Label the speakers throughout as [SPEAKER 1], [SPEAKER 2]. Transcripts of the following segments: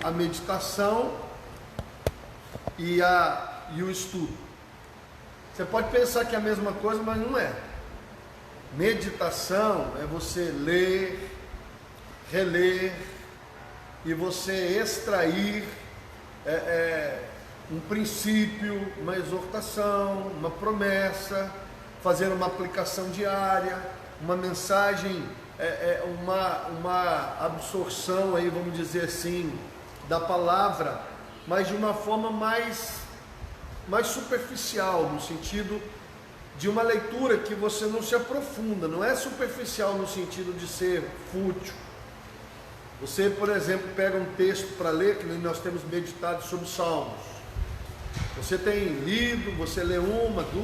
[SPEAKER 1] a meditação e o estudo. Você pode pensar que é a mesma coisa, mas não é. Meditação é você ler, reler e você extrair um princípio, uma exortação, uma promessa, fazer uma aplicação diária, uma mensagem, uma absorção aí, vamos dizer assim, da palavra, mas de uma forma mais superficial, no sentido de uma leitura que você não se aprofunda. Não é superficial no sentido de ser fútil. Você, por exemplo, pega um texto para ler, que nós temos meditado sobre Salmos. Você tem lido, você lê 1,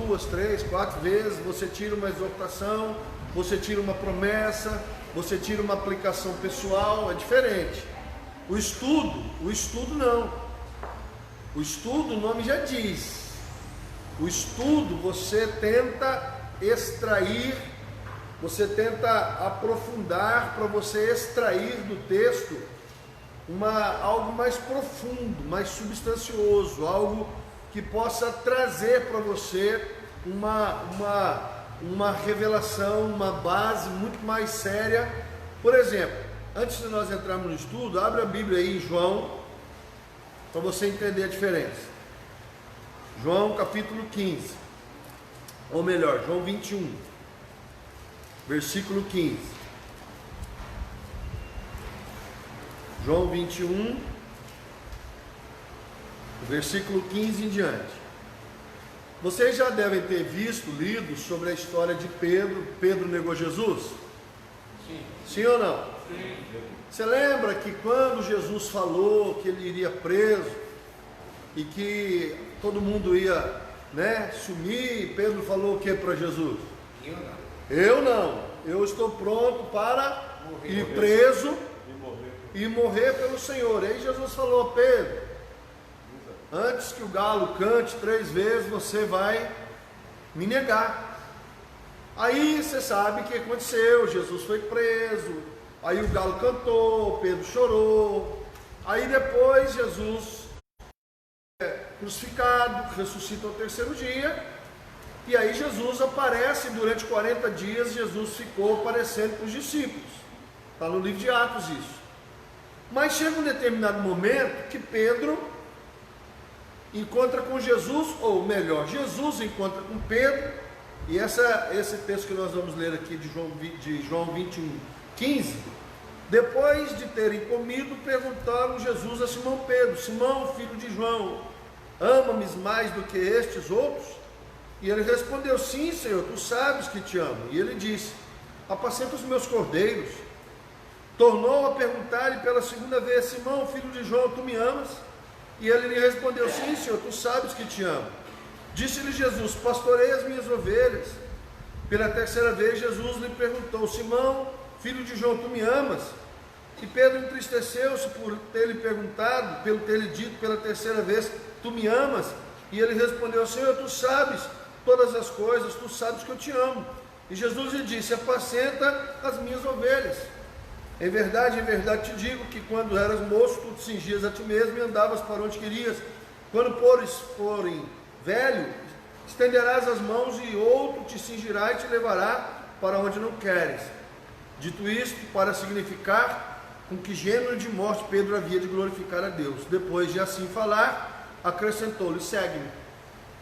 [SPEAKER 1] 2, 3, 4 vezes, você tira uma exortação, você tira uma promessa, você tira uma aplicação pessoal, é diferente. O estudo não. O estudo, o nome já diz. O estudo, você tenta extrair, você tenta aprofundar para você extrair do texto algo mais profundo, mais substancioso, algo que possa trazer para você uma revelação, uma base muito mais séria. Por exemplo, antes de nós entrarmos no estudo, abre a Bíblia aí em João, para você entender a diferença. João capítulo 15, ou melhor, João 21, versículo 15. João 21, versículo 15 em diante. Vocês já devem ter visto, lido sobre a história de Pedro. Pedro negou Jesus? Sim. Sim ou não? Sim. Você lembra que quando Jesus falou que ele iria preso e que todo mundo ia, sumir, Pedro falou o que para Jesus? Eu não. Eu estou pronto para ir preso e morrer pelo Senhor. Aí Jesus falou: Pedro, antes que o galo cante 3 vezes, você vai me negar. Aí você sabe o que aconteceu. Jesus foi preso, aí o galo cantou, Pedro chorou. Aí depois Jesus crucificado, ressuscita ao 3º dia, e aí Jesus aparece durante 40 dias. Jesus ficou aparecendo para os discípulos, está no livro de Atos isso. Mas chega um determinado momento que Pedro encontra com Jesus, ou melhor, Jesus encontra com Pedro, e esse texto que nós vamos ler aqui de João 21, 15, depois de terem comido, perguntaram Jesus a Simão Pedro: Simão, filho de João, ama-me mais do que estes outros? E ele respondeu: sim, Senhor, tu sabes que te amo. E ele disse: apacenta os meus cordeiros. Tornou a perguntar-lhe pela 2ª vez: Simão, filho de João, tu me amas? E ele lhe respondeu: sim, Senhor, tu sabes que te amo. Disse-lhe Jesus: pastorei as minhas ovelhas. Pela 3ª vez Jesus lhe perguntou: Simão, filho de João, tu me amas? E Pedro entristeceu-se por ter lhe perguntado, pelo ter lhe dito pela 3ª vez: tu me amas? E ele respondeu: Senhor, tu sabes todas as coisas, tu sabes que eu te amo. E Jesus lhe disse: apacenta as minhas ovelhas. Em verdade te digo que quando eras moço, tu te cingias a ti mesmo e andavas para onde querias. Quando forem velho, estenderás as mãos e outro te cingirá e te levará para onde não queres. Dito isto, para significar com que gênero de morte Pedro havia de glorificar a Deus. Depois de assim falar, acrescentou-lhe: segue-me.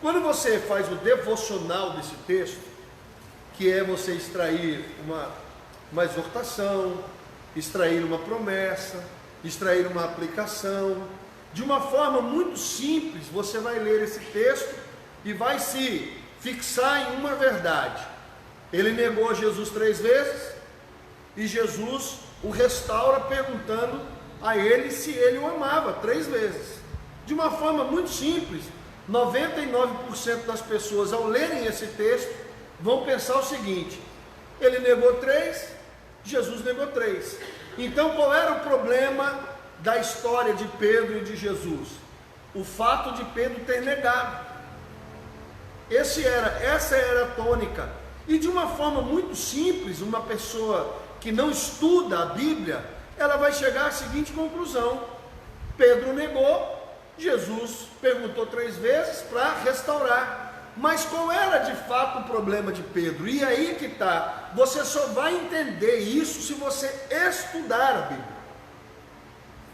[SPEAKER 1] Quando você faz o devocional desse texto, que é você extrair uma exortação, extrair uma promessa, extrair uma aplicação, de uma forma muito simples, você vai ler esse texto e vai se fixar em uma verdade. Ele negou Jesus 3 vezes e Jesus o restaura perguntando a ele se ele o amava 3 vezes. De uma forma muito simples, 99% das pessoas, ao lerem esse texto, vão pensar o seguinte: ele negou 3, Jesus negou 3. Então qual era o problema da história de Pedro e de Jesus? O fato de Pedro ter negado. Essa era a tônica. E de uma forma muito simples, uma pessoa que não estuda a Bíblia, ela vai chegar à seguinte conclusão: Pedro negou, Jesus perguntou 3 vezes para restaurar. Mas qual era de fato o problema de Pedro? E aí que está, você só vai entender isso se você estudar a Bíblia.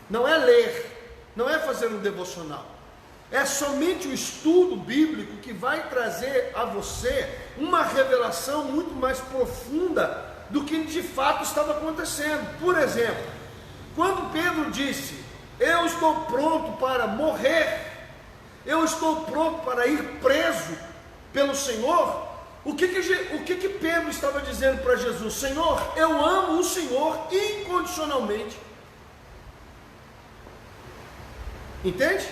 [SPEAKER 1] Não é ler, não é fazer um devocional. É somente o estudo bíblico que vai trazer a você uma revelação muito mais profunda do que de fato estava acontecendo. Por exemplo, quando Pedro disse: eu estou pronto para morrer, eu estou pronto para ir preso pelo Senhor, o que Pedro estava dizendo para Jesus? Senhor, eu amo o Senhor incondicionalmente. Entende?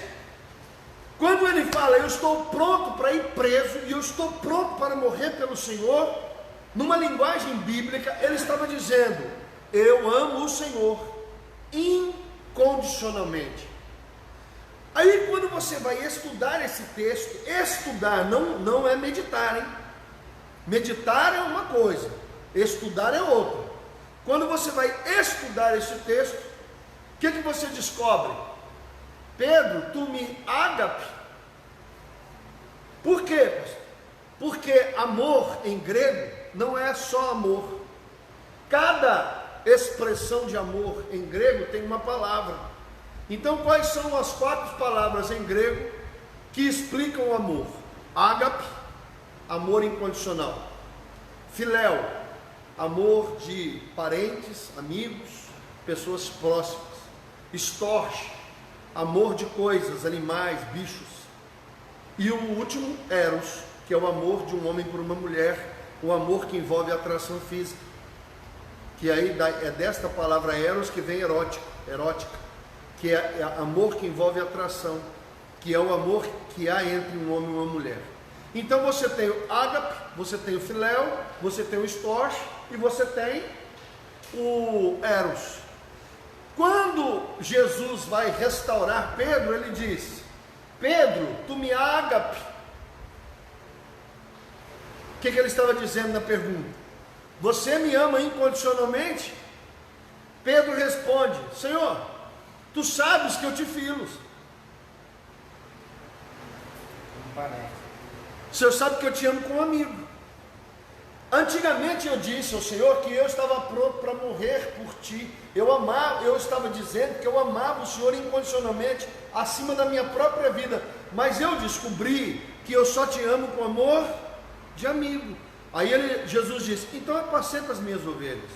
[SPEAKER 1] Quando ele fala, eu estou pronto para ir preso e eu estou pronto para morrer pelo Senhor, numa linguagem bíblica, ele estava dizendo: eu amo o Senhor incondicionalmente. Aí quando você vai estudar esse texto, estudar não é meditar, hein? Meditar é uma coisa, estudar é outra. Quando você vai estudar esse texto, o que você descobre? Pedro, tu me ágape. Por quê, pastor? Porque amor em grego não é só amor. Cada expressão de amor em grego tem uma palavra. Então, quais são as 4 palavras em grego que explicam o amor? Ágape, amor incondicional. Filéu, amor de parentes, amigos, pessoas próximas. Storge, amor de coisas, animais, bichos. E o último, eros, que é o amor de um homem por uma mulher, o amor que envolve a atração física. Que aí é desta palavra eros que vem erótica. Que é amor que envolve atração, que é o amor que há entre um homem e uma mulher. Então você tem o ágape, você tem o filéu, você tem o storge e você tem o eros. Quando Jesus vai restaurar Pedro, ele diz: Pedro, tu me ágape. O que ele estava dizendo na pergunta? Você me ama incondicionalmente? Pedro responde: Senhor, tu sabes que eu te filos. O Senhor sabe que eu te amo como um amigo. Antigamente eu disse ao Senhor que eu estava pronto para morrer por ti. Eu estava dizendo que eu amava o Senhor incondicionalmente, acima da minha própria vida. Mas eu descobri que eu só te amo com amor de amigo. Aí Jesus disse: então apacenta as minhas ovelhas.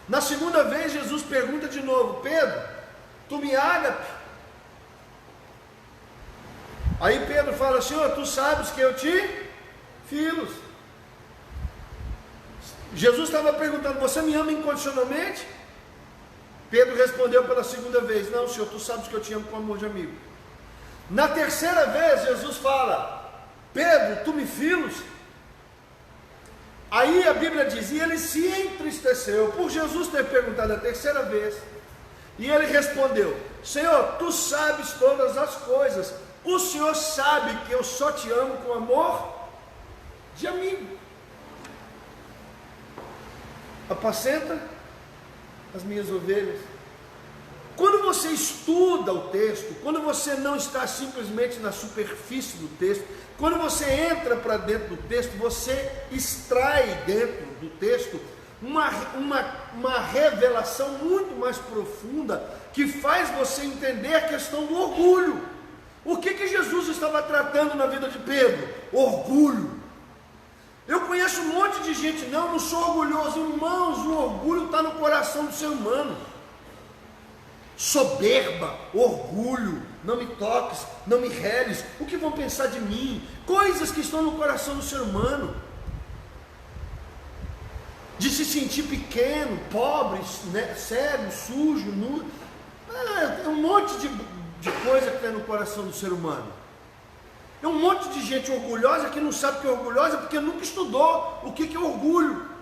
[SPEAKER 1] Na segunda vez Jesus pergunta de novo: Pedro, tu me ágape? Aí Pedro fala: Senhor, tu sabes que eu te filos. Jesus estava perguntando: você me ama incondicionalmente? Pedro respondeu pela segunda vez: não, Senhor, tu sabes que eu te amo com amor de amigo. Na terceira vez Jesus fala: Pedro, tu me filos? Aí a Bíblia diz: e ele se entristeceu por Jesus ter perguntado a terceira vez. E ele respondeu: Senhor, tu sabes todas as coisas. O Senhor sabe que eu só te amo com amor de amigo. Apacenta as minhas ovelhas. Quando você estuda o texto, quando você não está simplesmente na superfície do texto, quando você entra para dentro do texto, você extrai dentro do texto uma revelação muito mais profunda, que faz você entender a questão do orgulho. O que Jesus estava tratando na vida de Pedro? Orgulho. Eu conheço um monte de gente: não sou orgulhoso. Irmãos, o orgulho está no coração do ser humano. Soberba, orgulho, não me toques, não me reles, o que vão pensar de mim? Coisas que estão no coração do ser humano. De se sentir pequeno, pobre, né, cego, sujo, nu. É um monte de coisa que tem no coração do ser humano. É um monte de gente orgulhosa que não sabe o que é orgulhosa porque nunca estudou o que é orgulho.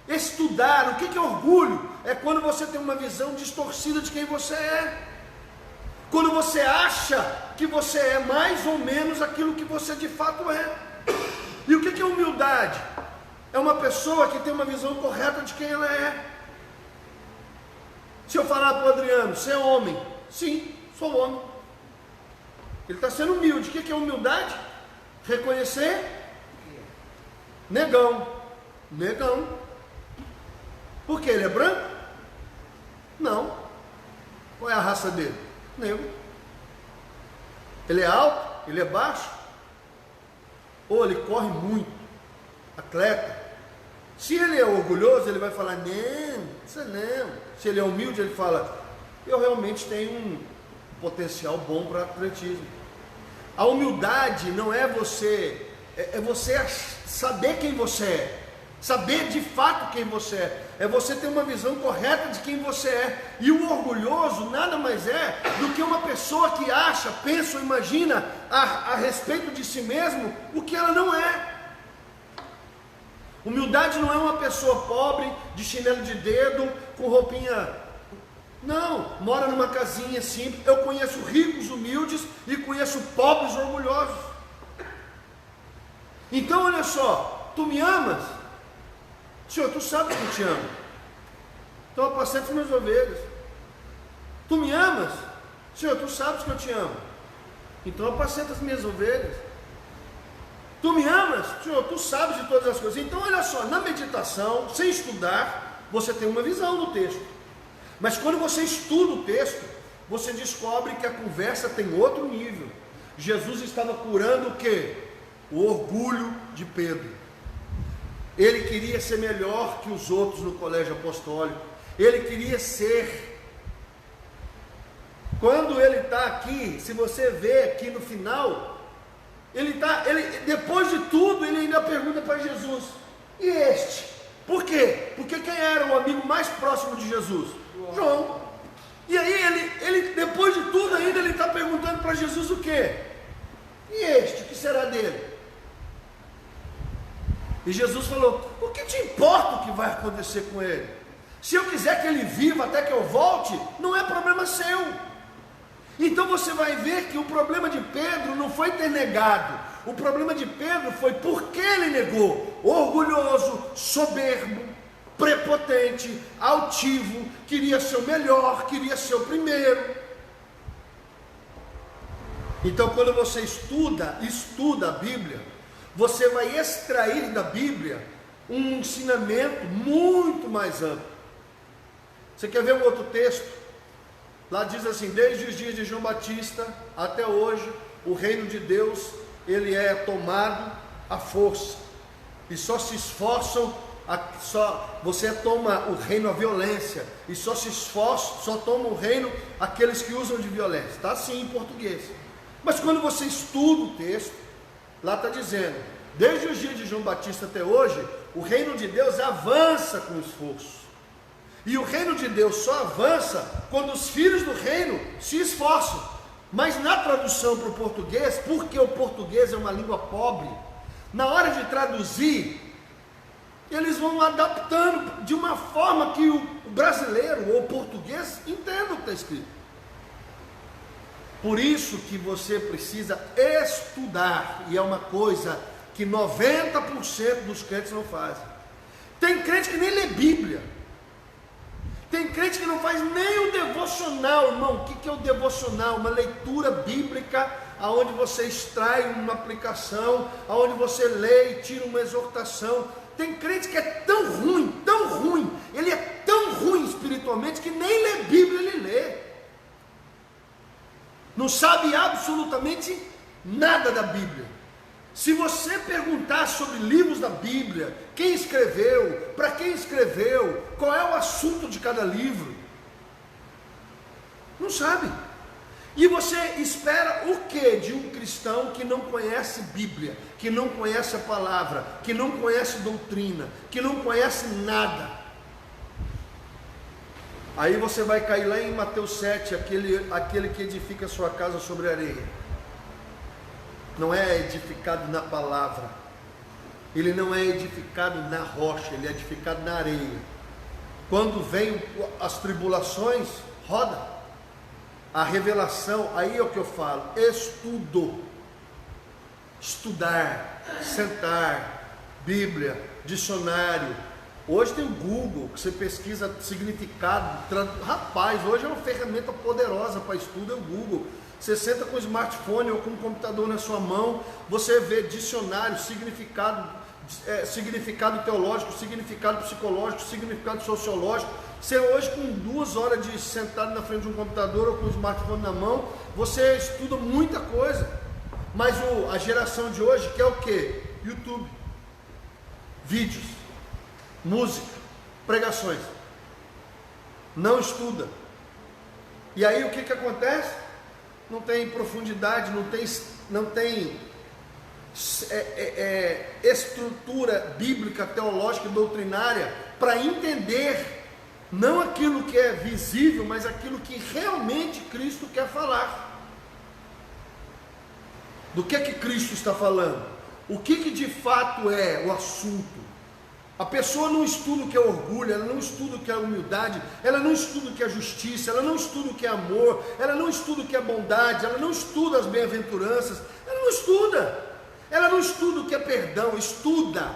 [SPEAKER 1] Estudar o que é orgulho é quando você tem uma visão distorcida de quem você é. Quando você acha que você é mais ou menos aquilo que você de fato é. E o que é humildade? É uma pessoa que tem uma visão correta de quem ela é. Se eu falar para o Adriano: você é homem, Sim, sou homem. Ele está sendo humilde. O que é humildade? Reconhecer negão. Negão. Por que ele é branco? Não. Qual é a raça dele? Negro. Ele é alto? Ele é baixo? Ou ele corre muito? Atleta? Se ele é orgulhoso, ele vai falar, não, isso não. Se ele é humilde, ele fala, eu realmente tenho um potencial bom para atletismo. A humildade não é você, é você saber quem você é. Saber de fato quem você é você ter uma visão correta de quem você é. E o orgulhoso nada mais é do que uma pessoa que acha, pensa ou imagina a respeito de si mesmo o que ela não é. Humildade não é uma pessoa pobre, de chinelo de dedo, com roupinha. Não, mora numa casinha simples. Eu conheço ricos humildes e conheço pobres orgulhosos. Então olha só, tu me amas? Senhor, tu sabes que eu te amo. Então apacenta as minhas ovelhas. Tu me amas? Senhor, tu sabes que eu te amo. Então apacenta as minhas ovelhas. Tu me amas? Senhor, tu sabes de todas as coisas. Então olha só, na meditação, sem estudar, você tem uma visão do texto. Mas quando você estuda o texto, você descobre que a conversa tem outro nível. Jesus estava curando o quê? O orgulho de Pedro. Ele queria ser melhor que os outros no colégio apostólico. Ele queria ser. Quando ele está aqui, se você vê aqui no final, depois de tudo, ele ainda pergunta para Jesus, e este? Por quê? Porque quem era o amigo mais próximo de Jesus? João. E aí ele depois de tudo ainda, ele está perguntando para Jesus o quê? E este, o que será dele? E Jesus falou, o que te importa o que vai acontecer com ele? Se eu quiser que ele viva até que eu volte, não é problema seu. Então você vai ver que o problema de Pedro não foi ter negado. O problema de Pedro foi porque ele negou. Orgulhoso, soberbo, prepotente, altivo, queria ser o melhor, queria ser o primeiro. Então quando você estuda a Bíblia, você vai extrair da Bíblia um ensinamento muito mais amplo. Você quer ver um outro texto? Lá diz assim, desde os dias de João Batista até hoje, o reino de Deus, ele é tomado à força. E só se esforçam, você toma o reino à violência. E só toma o reino aqueles que usam de violência. Está assim em português. Mas quando você estuda o texto, lá está dizendo, desde os dias de João Batista até hoje, o reino de Deus avança com esforço. E o reino de Deus só avança quando os filhos do reino se esforçam. Mas na tradução para o português, porque o português é uma língua pobre, na hora de traduzir, eles vão adaptando de uma forma que o brasileiro ou o português entenda o que está escrito. Por isso que você precisa estudar, e é uma coisa que 90% dos crentes não fazem. Tem crente que nem lê Bíblia, tem crente que não faz nem o devocional, irmão. O que é o devocional? Uma leitura bíblica, onde você extrai uma aplicação, onde você lê e tira uma exortação. Tem crente que é tão ruim, ele é tão ruim espiritualmente, que nem lê Bíblia ele lê. Não sabe absolutamente nada da Bíblia. Se você perguntar sobre livros da Bíblia, quem escreveu, para quem escreveu, qual é o assunto de cada livro, não sabe. E você espera o que de um cristão que não conhece Bíblia, que não conhece a palavra, que não conhece doutrina, que não conhece nada? Aí você vai cair lá em Mateus 7, aquele que edifica a sua casa sobre a areia. Não é edificado na palavra, ele não é edificado na rocha, ele é edificado na areia. Quando vem as tribulações, roda. A revelação, aí é o que eu falo, estudar, sentar, Bíblia, dicionário, Hoje tem o Google, que você pesquisa significado. Rapaz, hoje é uma ferramenta poderosa para estudo, é o Google. Você senta com o smartphone ou com o computador na sua mão, você vê dicionário, significado teológico, significado psicológico, significado sociológico. Você hoje, com 2 horas de sentado na frente de um computador ou com o smartphone na mão, você estuda muita coisa. Mas a geração de hoje quer o quê? YouTube, vídeos, música, pregações. Não estuda. E aí o que acontece? Não tem profundidade, não tem estrutura bíblica, teológica e doutrinária para entender não aquilo que é visível, mas aquilo que realmente Cristo quer falar. Do que Cristo está falando? O que de fato é o assunto? A pessoa não estuda o que é orgulho, ela não estuda o que é humildade, ela não estuda o que é justiça, ela não estuda o que é amor, ela não estuda o que é bondade, ela não estuda as bem-aventuranças, ela não estuda o que é perdão, estudar.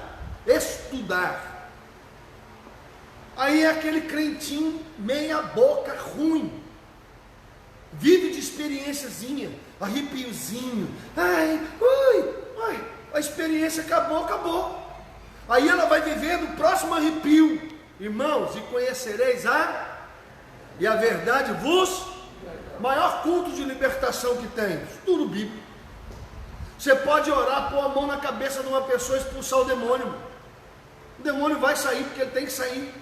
[SPEAKER 1] Aí é aquele crentinho meia boca ruim, vive de experiênciazinha, arrepiozinho, a experiência acabou. Aí ela vai viver do próximo arrepio. Irmãos, e conhecereis e a verdade maior culto de libertação que tem, tudo bíblico. Você pode orar, pôr a mão na cabeça de uma pessoa e expulsar o demônio. O demônio vai sair porque ele tem que sair.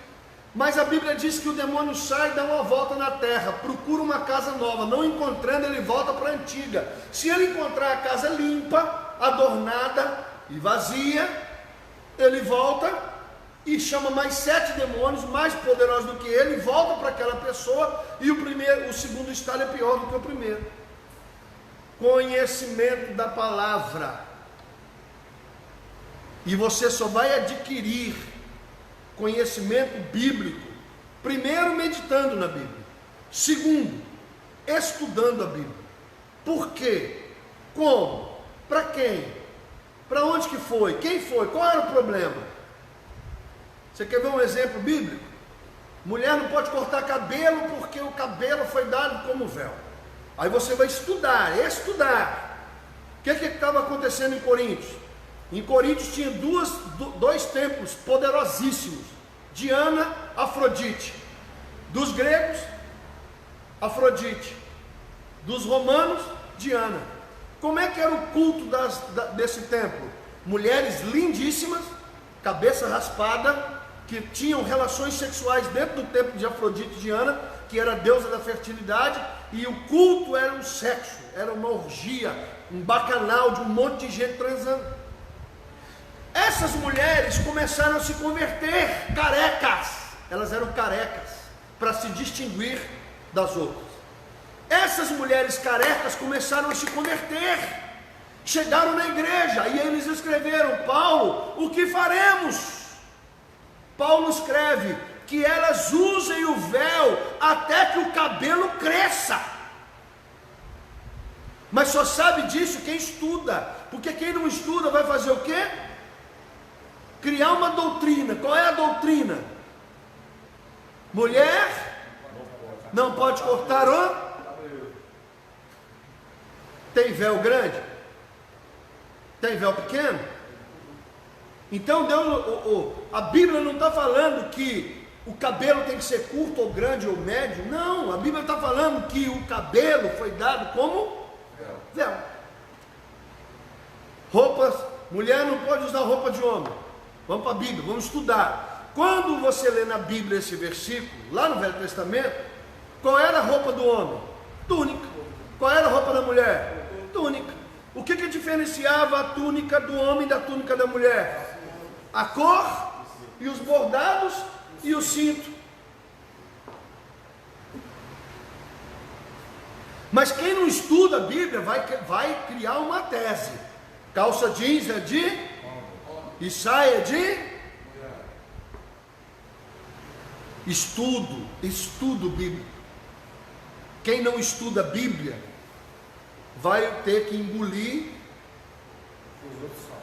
[SPEAKER 1] Mas a Bíblia diz que o demônio sai e dá uma volta na terra, procura uma casa nova, não encontrando, ele volta para a antiga. Se ele encontrar a casa limpa, adornada e vazia, ele volta e chama mais 7 demônios mais poderosos do que ele, volta para aquela pessoa, e o segundo estado é pior do que o primeiro. Conhecimento da palavra. E você só vai adquirir conhecimento bíblico, primeiro meditando na Bíblia, segundo, estudando a Bíblia. Por quê? Como? Para quem? Para onde que foi? Quem foi? Qual era o problema? Você quer ver um exemplo bíblico? Mulher não pode cortar cabelo porque o cabelo foi dado como véu. Aí você vai estudar. O que estava acontecendo em Coríntios? Em Coríntios tinha dois templos poderosíssimos: Diana, Afrodite. Dos gregos, Afrodite. Dos romanos, Diana. Como é que era o culto desse templo? Mulheres lindíssimas, cabeça raspada, que tinham relações sexuais dentro do templo de Afrodite e Diana, que era a deusa da fertilidade, e o culto era um sexo, era uma orgia, um bacanal de um monte de gente transando. Essas mulheres começaram a se converter carecas, elas eram carecas, para se distinguir das outras. Essas mulheres carecas começaram a se converter, chegaram na igreja, e eles escreveram: Paulo, o que faremos? Paulo escreve que elas usem o véu até que o cabelo cresça. Mas só sabe disso quem estuda, porque quem não estuda vai fazer o quê? Criar uma doutrina. Qual é a doutrina? Mulher não pode cortar o... Tem véu grande? Tem véu pequeno? Então Deus, a Bíblia não está falando que o cabelo tem que ser curto ou grande ou médio. Não, a Bíblia está falando que o cabelo foi dado como véu. Roupas, mulher não pode usar roupa de homem. Vamos para a Bíblia, vamos estudar. Quando você lê na Bíblia esse versículo, lá no Velho Testamento, qual era a roupa do homem? Túnica. Qual era a roupa da mulher? Túnica. O que diferenciava a túnica do homem da túnica da mulher? A cor e os bordados e o cinto. Mas quem não estuda a Bíblia vai criar uma tese. Calça jeans é de... e saia de... Estudo bíblico. Quem não estuda a Bíblia vai ter que engolir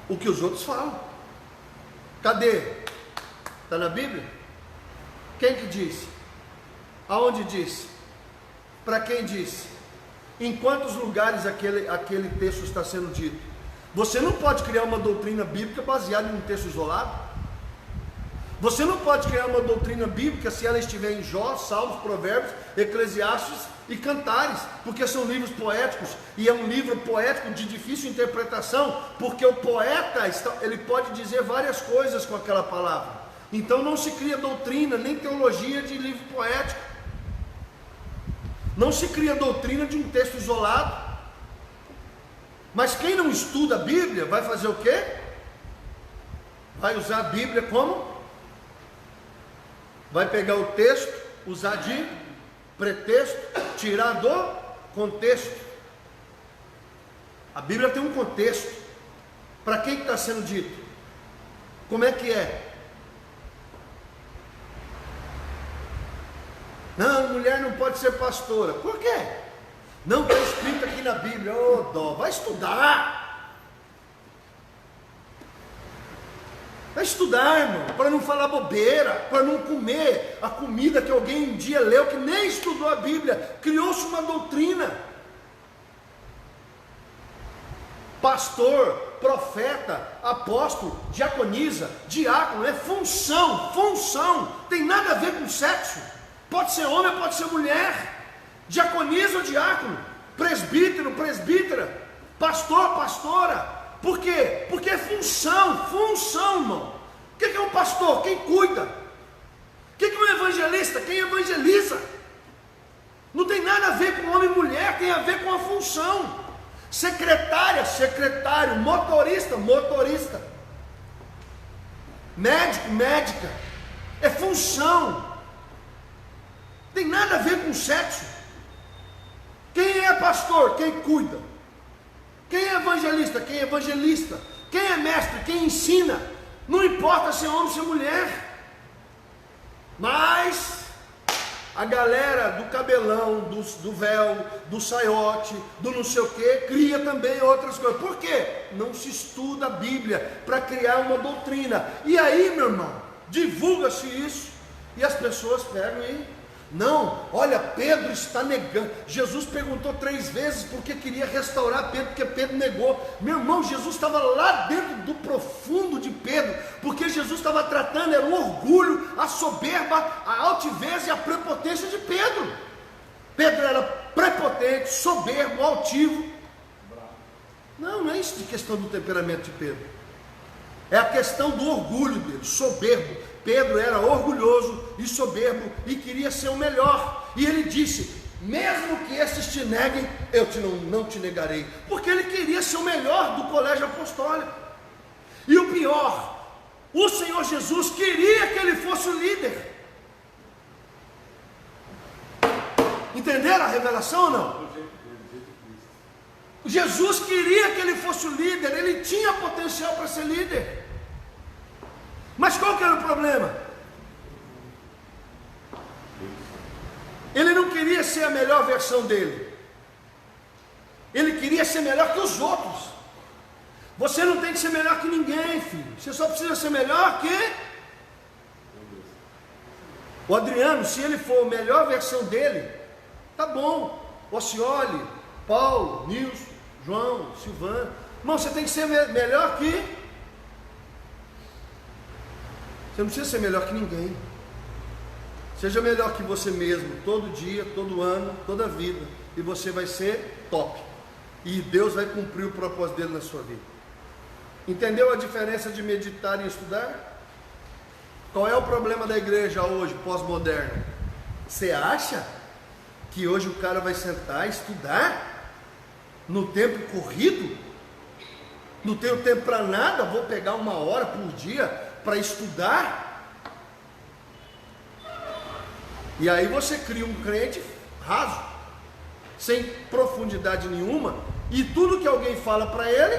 [SPEAKER 1] o que os outros falam. Cadê? Está na Bíblia? Quem que disse? Aonde disse? Para quem disse? Em quantos lugares aquele texto está sendo dito? Você não pode criar uma doutrina bíblica baseada em um texto isolado. Você não pode criar uma doutrina bíblica se ela estiver em Jó, Salmos, Provérbios, Eclesiastes e Cantares, porque são livros poéticos, e é um livro poético de difícil interpretação, porque o poeta, ele pode dizer várias coisas com aquela palavra. Então não se cria doutrina, nem teologia de livro poético. Não se cria doutrina de um texto isolado. Mas quem não estuda a Bíblia vai fazer o quê? Vai usar a Bíblia como? Vai pegar o texto, usar de pretexto, tirar do contexto. A Bíblia tem um contexto. Para quem está sendo dito? Como é que é? Não, mulher não pode ser pastora. Por quê? Não está escrito aqui na Bíblia. Ô, dó, vai estudar. Vai estudar, irmão, para não falar bobeira, para não comer a comida que alguém um dia leu, que nem estudou a Bíblia. Criou-se uma doutrina. Pastor, profeta, apóstolo, diaconisa, diácono, é função, tem nada a ver com sexo. Pode ser homem, pode ser mulher, diaconisa ou diácono, presbítero, presbítera, pastor, pastora. Por quê? Porque é função, irmão. O que é um pastor? Quem cuida. O que é um evangelista? Quem evangeliza. Não tem nada a ver com homem e mulher, tem a ver com a função. Secretária, secretário, motorista, motorista, médico, médica, é função. Tem nada a ver com sexo. Quem é pastor? Quem cuida. Quem é evangelista? Quem é evangelista. Quem é mestre? Quem ensina. Não importa se é homem ou se é mulher. Mas a galera do cabelão, do véu, do saiote, do não sei o que, cria também outras coisas. Por quê? Não se estuda a Bíblia para criar uma doutrina. E aí, meu irmão, divulga-se isso e as pessoas pegam e... Não, olha, Pedro está negando. Jesus perguntou 3 vezes porque queria restaurar Pedro, porque Pedro negou. Meu irmão, Jesus estava lá dentro do profundo de Pedro, porque Jesus estava tratando, era o orgulho, a soberba, a altivez e a prepotência de Pedro. Pedro era prepotente, soberbo, altivo. Não é isso de questão do temperamento de Pedro. É a questão do orgulho dele, soberbo. Pedro era orgulhoso e soberbo e queria ser o melhor. E ele disse: mesmo que esses te neguem, eu não te negarei. Porque ele queria ser o melhor do colégio apostólico. E o pior, o Senhor Jesus queria que ele fosse o líder. Entenderam a revelação ou não? Jesus queria que ele fosse o líder. Ele tinha potencial para ser líder. Mas qual que era o problema? Ele não queria ser a melhor versão dele. Ele queria ser melhor que os outros. Você não tem que ser melhor que ninguém, filho. Você só precisa ser melhor que o Adriano. Se ele for a melhor versão dele, tá bom. Ocioli, Paulo, Nilson, João, Silvano. Irmão, você tem que ser melhor que... Você não precisa ser melhor que ninguém. Seja melhor que você mesmo, todo dia, todo ano, toda a vida. E você vai ser top. E Deus vai cumprir o propósito dele na sua vida. Entendeu a diferença de meditar e estudar? Qual é o problema da igreja hoje, pós-moderna? Você acha que hoje o cara vai sentar e estudar? No tempo corrido? Não tenho tempo para nada, vou pegar 1 hora por dia para estudar. E aí você cria um crente raso, sem profundidade nenhuma, e tudo que alguém fala para ele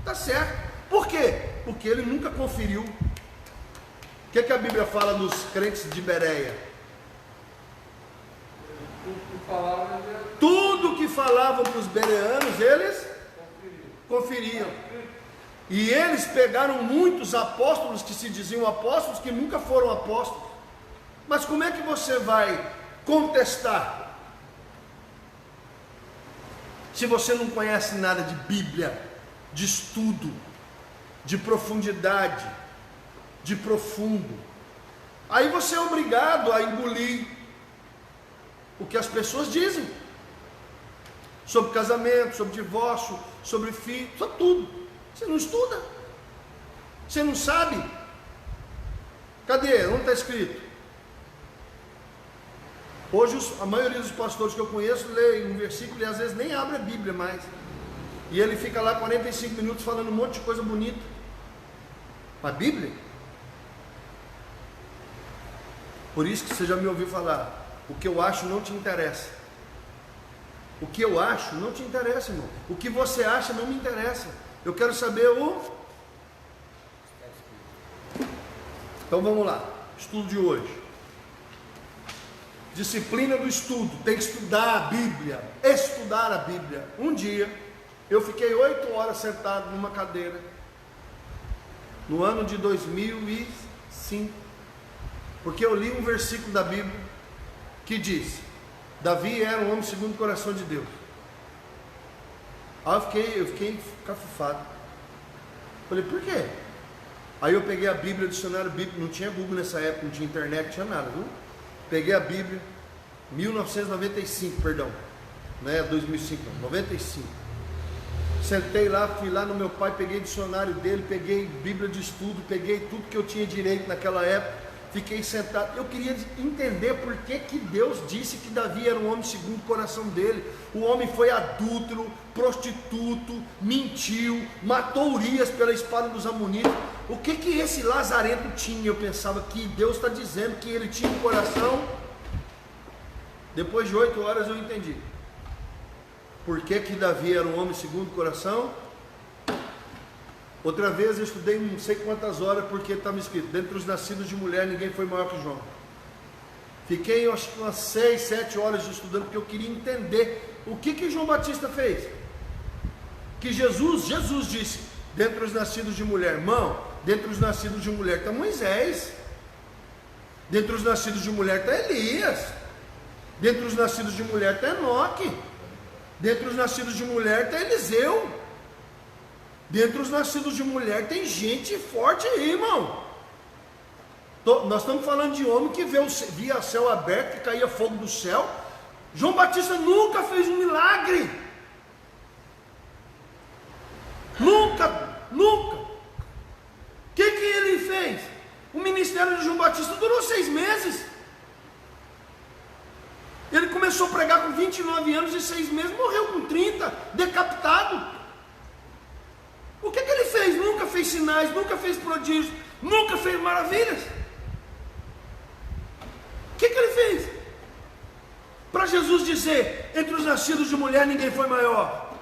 [SPEAKER 1] tá certo. Por quê? Porque ele nunca conferiu. O que a Bíblia fala nos crentes de Bereia? Tudo que falavam para os bereanos, eles conferiam. E eles pegaram muitos apóstolos que se diziam apóstolos que nunca foram apóstolos. Mas como é que você vai contestar se você não conhece nada de Bíblia, de estudo, de profundidade, de profundo? Aí você é obrigado a engolir o que as pessoas dizem sobre casamento, sobre divórcio, sobre filho, sobre tudo. Você não estuda, você não sabe. Cadê? Onde está escrito? Hoje a maioria dos pastores que eu conheço lê um versículo e às vezes nem abre a Bíblia mais. E ele fica lá 45 minutos falando um monte de coisa bonita. A Bíblia? Por isso que você já me ouviu falar, o que eu acho não te interessa. O que eu acho não te interessa, irmão. O que você acha não me interessa. Eu quero saber o... Então vamos lá, estudo de hoje. Disciplina do estudo, tem que estudar a Bíblia, estudar a Bíblia. Um dia, eu fiquei 8 horas sentado numa cadeira, no ano de 2005, porque eu li um versículo da Bíblia, que diz, Davi era um homem segundo o coração de Deus. Aí eu fiquei cafufado. Falei, por quê? Aí eu peguei a Bíblia, o dicionário bíblico, não tinha Google nessa época, não tinha internet, não tinha nada, viu? Peguei a Bíblia, 1995, perdão, não é 2005, não, 95. Sentei lá, fui lá no meu pai, peguei o dicionário dele, peguei Bíblia de estudo, peguei tudo que eu tinha direito naquela época, fiquei sentado. Eu queria entender por que Deus disse que Davi era um homem segundo o coração dele. O homem foi adúltero, prostituto, mentiu, matou Urias pela espada dos amonitas. O que esse lazarento tinha? Eu pensava que Deus está dizendo que ele tinha um coração. Depois de 8 horas eu entendi. Por que Davi era um homem segundo o coração? Outra vez eu estudei não sei quantas horas, porque estava escrito, dentre os nascidos de mulher ninguém foi maior que João. Fiquei acho que umas 6, 7 horas estudando, porque eu queria entender o que João Batista fez. Que Jesus disse, dentre os nascidos de mulher, irmão, dentre os nascidos de mulher está Moisés, dentre os nascidos de mulher está Elias, dentre os nascidos de mulher está Enoque, dentre os nascidos de mulher está Eliseu. Dentre os nascidos de mulher tem gente forte aí, irmão. Nós estamos falando de homem que via céu aberto, que caía fogo do céu. João Batista nunca fez um milagre. Nunca. O que ele fez? O ministério de João Batista durou 6 meses. Ele começou a pregar com 29 anos e 6 meses, morreu com 30, decapitado. O que ele fez? Nunca fez sinais, nunca fez prodígios, nunca fez maravilhas. O que ele fez? Para Jesus dizer, entre os nascidos de mulher ninguém foi maior.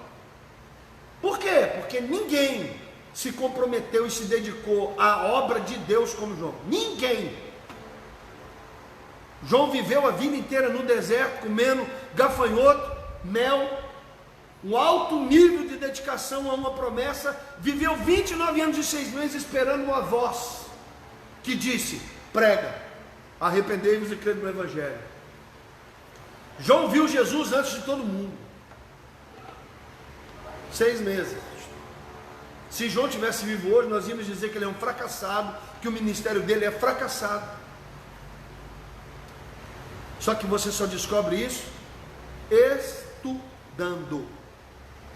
[SPEAKER 1] Por quê? Porque ninguém se comprometeu e se dedicou à obra de Deus como João. Ninguém. João viveu a vida inteira no deserto, comendo gafanhoto, mel, um alto nível de dedicação a uma promessa, viveu 29 anos e 6 meses esperando uma voz que disse, prega, arrependei-vos e crede no Evangelho. João viu Jesus antes de todo mundo, 6 meses. Se João tivesse vivo hoje, nós íamos dizer que ele é um fracassado, que o ministério dele é fracassado. Só que você só descobre isso estudando.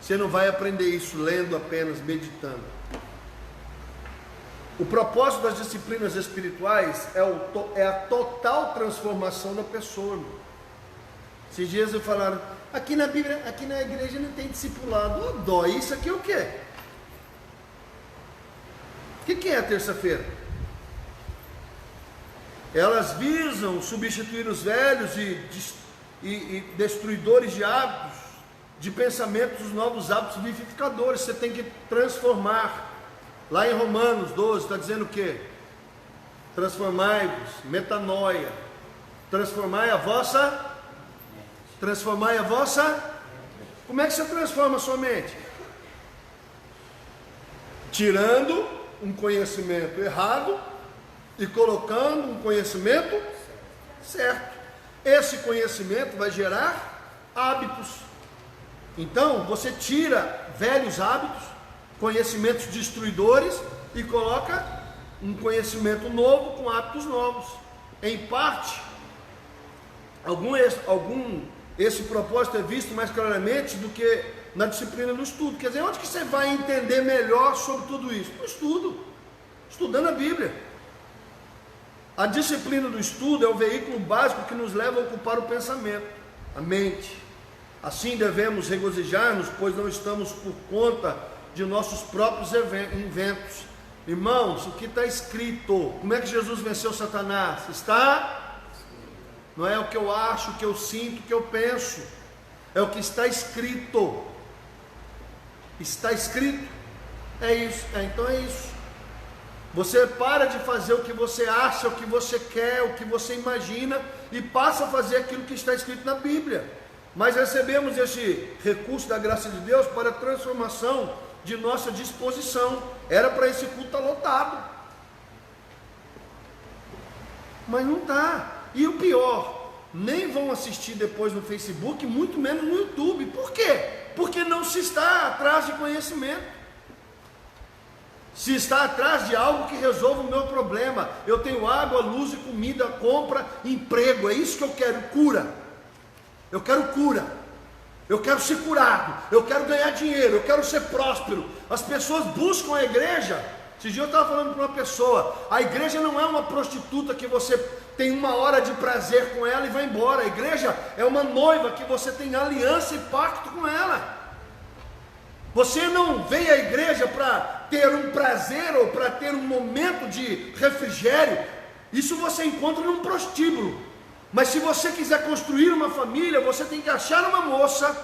[SPEAKER 1] Você não vai aprender isso lendo apenas, meditando. O propósito das disciplinas espirituais é a total transformação da pessoa, irmão. Esses dias eu falaram, aqui na Bíblia, aqui na igreja não tem discipulado. Oh, dói, isso aqui é o quê? O que é a terça-feira? Elas visam substituir os velhos e destruidores de hábitos, de pensamentos, os novos hábitos vivificadores. Você tem que transformar. Lá em Romanos 12 está dizendo o quê? Transformai-vos, metanoia. Transformai a vossa. Como é que você transforma a sua mente? tirando um conhecimento errado e colocando um conhecimento certo. Esse conhecimento vai gerar hábitos. Então, você tira velhos hábitos, conhecimentos destruidores, e coloca um conhecimento novo com hábitos novos. Em parte, esse propósito é visto mais claramente do que na disciplina do estudo. Quer dizer, onde que você vai entender melhor sobre tudo isso? No estudo, estudando a Bíblia. A disciplina do estudo é o veículo básico que nos leva a ocupar o pensamento, a mente. Assim devemos regozijar-nos, pois não estamos por conta de nossos próprios inventos. Irmãos, o que está escrito? Como é que Jesus venceu Satanás? Está? Não é o que eu acho, o que eu sinto, o que eu penso. É o que está escrito. Está escrito? É isso. Então é isso. Você para de fazer o que você acha, o que você quer, o que você imagina, e passa a fazer aquilo que está escrito na Bíblia. Mas recebemos esse recurso da graça de Deus para a transformação de nossa disposição. Era para esse culto estar lotado, mas não está. E o pior, nem vão assistir depois no Facebook, muito menos no YouTube. Por quê? Porque não se está atrás de conhecimento. Se está atrás de algo que resolva o meu problema. Eu tenho água, luz e comida, compra, emprego. É isso que eu quero, cura. Eu quero cura. Eu quero ser curado. Eu quero ganhar dinheiro. Eu quero ser próspero. As pessoas buscam a igreja. Esses dias eu estava falando para uma pessoa. A igreja não é uma prostituta que você tem uma hora de prazer com ela e vai embora. A igreja é uma noiva que você tem aliança e pacto com ela. Você não veio à igreja para ter um prazer ou para ter um momento de refrigério. Isso você encontra num prostíbulo. Mas se você quiser construir uma família, você tem que achar uma moça,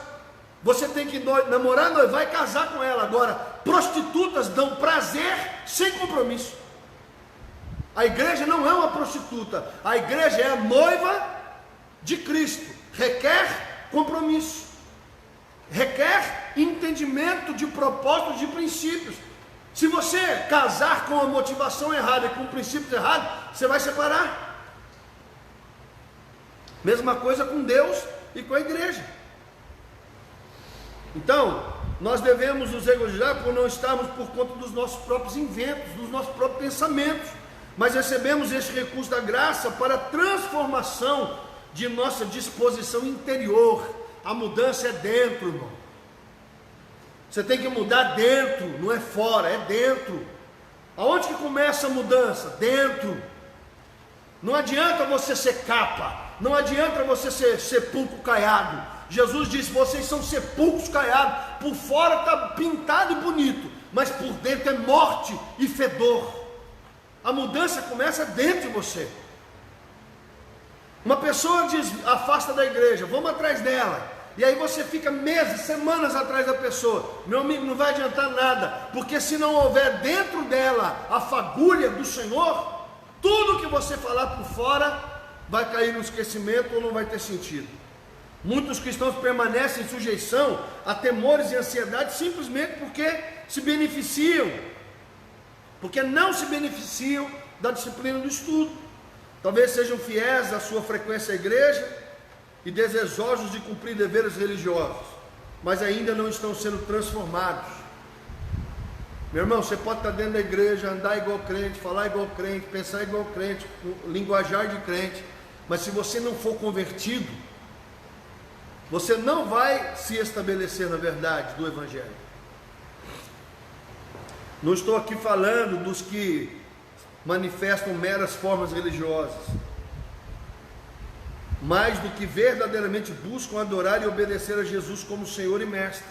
[SPEAKER 1] você tem que namorar, noivar e casar com ela. Agora, prostitutas dão prazer sem compromisso. A igreja não é uma prostituta, a igreja é a noiva de Cristo. Requer compromisso, requer entendimento de propósitos, de princípios. Se você casar com a motivação errada e com princípios errados, você vai separar. Mesma coisa com Deus e com a igreja. Então, nós devemos nos regozijar por não estarmos por conta dos nossos próprios inventos, dos nossos próprios pensamentos, mas recebemos este recurso da graça para a transformação de nossa disposição interior. A mudança é dentro, irmão. Você tem que mudar dentro, não é fora, é dentro. Aonde que começa a mudança? Dentro. Não adianta você ser capa, não adianta você ser sepulcro caiado. Jesus disse: vocês são sepulcros caiados, por fora está pintado e bonito, mas por dentro é morte e fedor. A mudança começa dentro de você. Uma pessoa afasta da igreja, vamos atrás dela, e aí você fica meses, semanas atrás da pessoa. Meu amigo, não vai adiantar nada, porque se não houver dentro dela a fagulha do Senhor, tudo que você falar por fora vai cair no esquecimento ou não vai ter sentido. Muitos cristãos permanecem em sujeição a temores e ansiedade simplesmente porque se beneficiam, porque não se beneficiam da disciplina do estudo. Talvez sejam fiéis à sua frequência à igreja e desejosos de cumprir deveres religiosos, mas ainda não estão sendo transformados. Meu irmão, você pode estar dentro da igreja, andar igual crente, falar igual crente, pensar igual crente, linguajar de crente, mas se você não for convertido, você não vai se estabelecer na verdade do Evangelho. Não estou aqui falando dos que manifestam meras formas religiosas, mais do que verdadeiramente buscam adorar e obedecer a Jesus como Senhor e Mestre.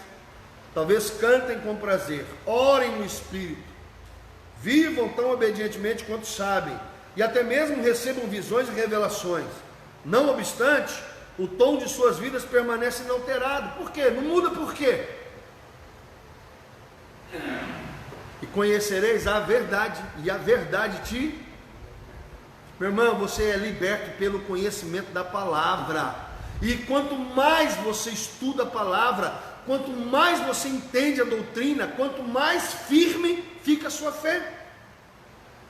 [SPEAKER 1] Talvez cantem com prazer, orem no Espírito, vivam tão obedientemente quanto sabem, e até mesmo recebam visões e revelações. Não obstante, o tom de suas vidas permanece inalterado. Por quê? Não muda por quê? E conhecereis a verdade, e a verdade te... Meu irmão, você é liberto pelo conhecimento da palavra. E quanto mais você estuda a palavra, quanto mais você entende a doutrina, quanto mais firme fica a sua fé,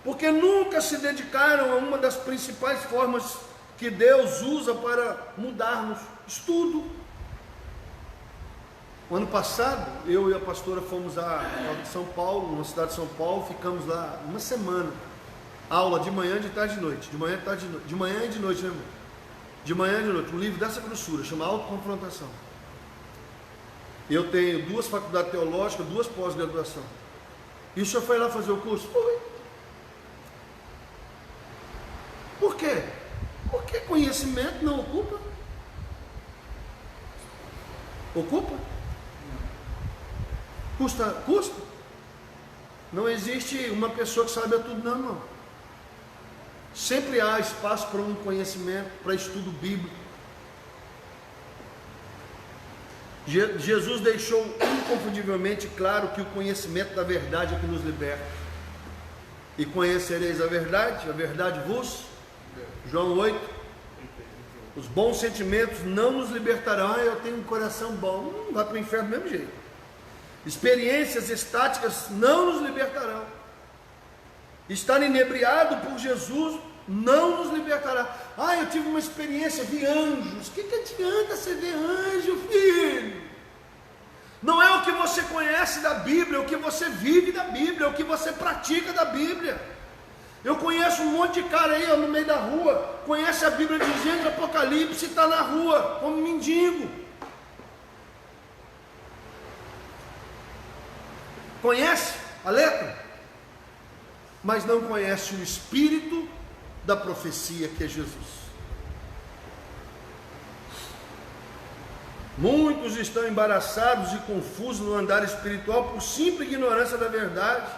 [SPEAKER 1] porque nunca se dedicaram a uma das principais formas que Deus usa para mudarmos: estudo. O ano passado, eu e a pastora fomos a São Paulo, na cidade de São Paulo, ficamos lá uma semana, aula de manhã, de tarde e de noite, de manhã, de tarde e de noite, de manhã e de noite, né, irmão? De manhã e de noite, um livro dessa grossura, chama Autoconfrontação. Eu tenho 2 faculdades teológicas, 2 pós-graduação. E o senhor foi lá fazer o curso? Foi. Por quê? Porque conhecimento não ocupa. Ocupa? Custa? Não existe uma pessoa que saiba tudo, não. Sempre há espaço para um conhecimento, para estudo bíblico. Jesus deixou inconfundivelmente claro que o conhecimento da verdade é que nos liberta. E conhecereis a verdade vos, João 8, os bons sentimentos não nos libertarão. Eu tenho um coração bom, não vai para o inferno do mesmo jeito. Experiências estáticas não nos libertarão. Estar inebriado por Jesus não nos libertará. Eu tive uma experiência, vi anjos. O que adianta você ver anjo, filho? Não é o que você conhece da Bíblia, é o que você vive da Bíblia, é o que você pratica da Bíblia. Eu conheço um monte de cara aí, no meio da rua, conhece a Bíblia de Gênesis, Apocalipse, e está na rua, como mendigo. Conhece a letra, mas não conhece o espírito da profecia, que é Jesus. Muitos estão embaraçados e confusos no andar espiritual por simples ignorância da verdade.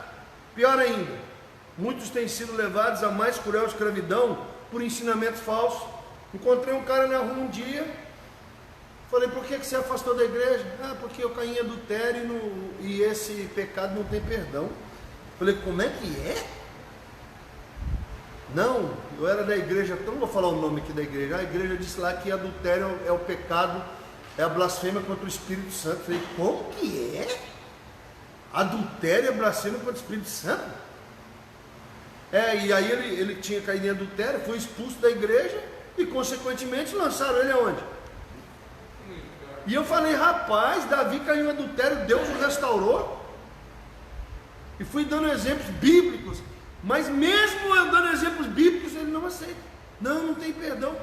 [SPEAKER 1] Pior ainda, muitos têm sido levados à mais cruel escravidão por ensinamentos falsos. Encontrei um cara na rua um dia, falei: por que você afastou da igreja? Porque eu caí em adultério e esse pecado não tem perdão. Falei: como é que é? Não, eu era da igreja, então não vou falar o nome aqui da igreja. A igreja disse lá que adultério é o pecado, é a blasfêmia contra o Espírito Santo. Falei: como que é? Adultério é blasfêmia contra o Espírito Santo? E aí ele tinha caído em adultério, foi expulso da igreja e consequentemente lançaram ele aonde? E eu falei: rapaz, Davi caiu em adultério, Deus o restaurou. E fui dando exemplos bíblicos, mas mesmo eu dando exemplos bíblicos, ele não aceita. Não tem perdão.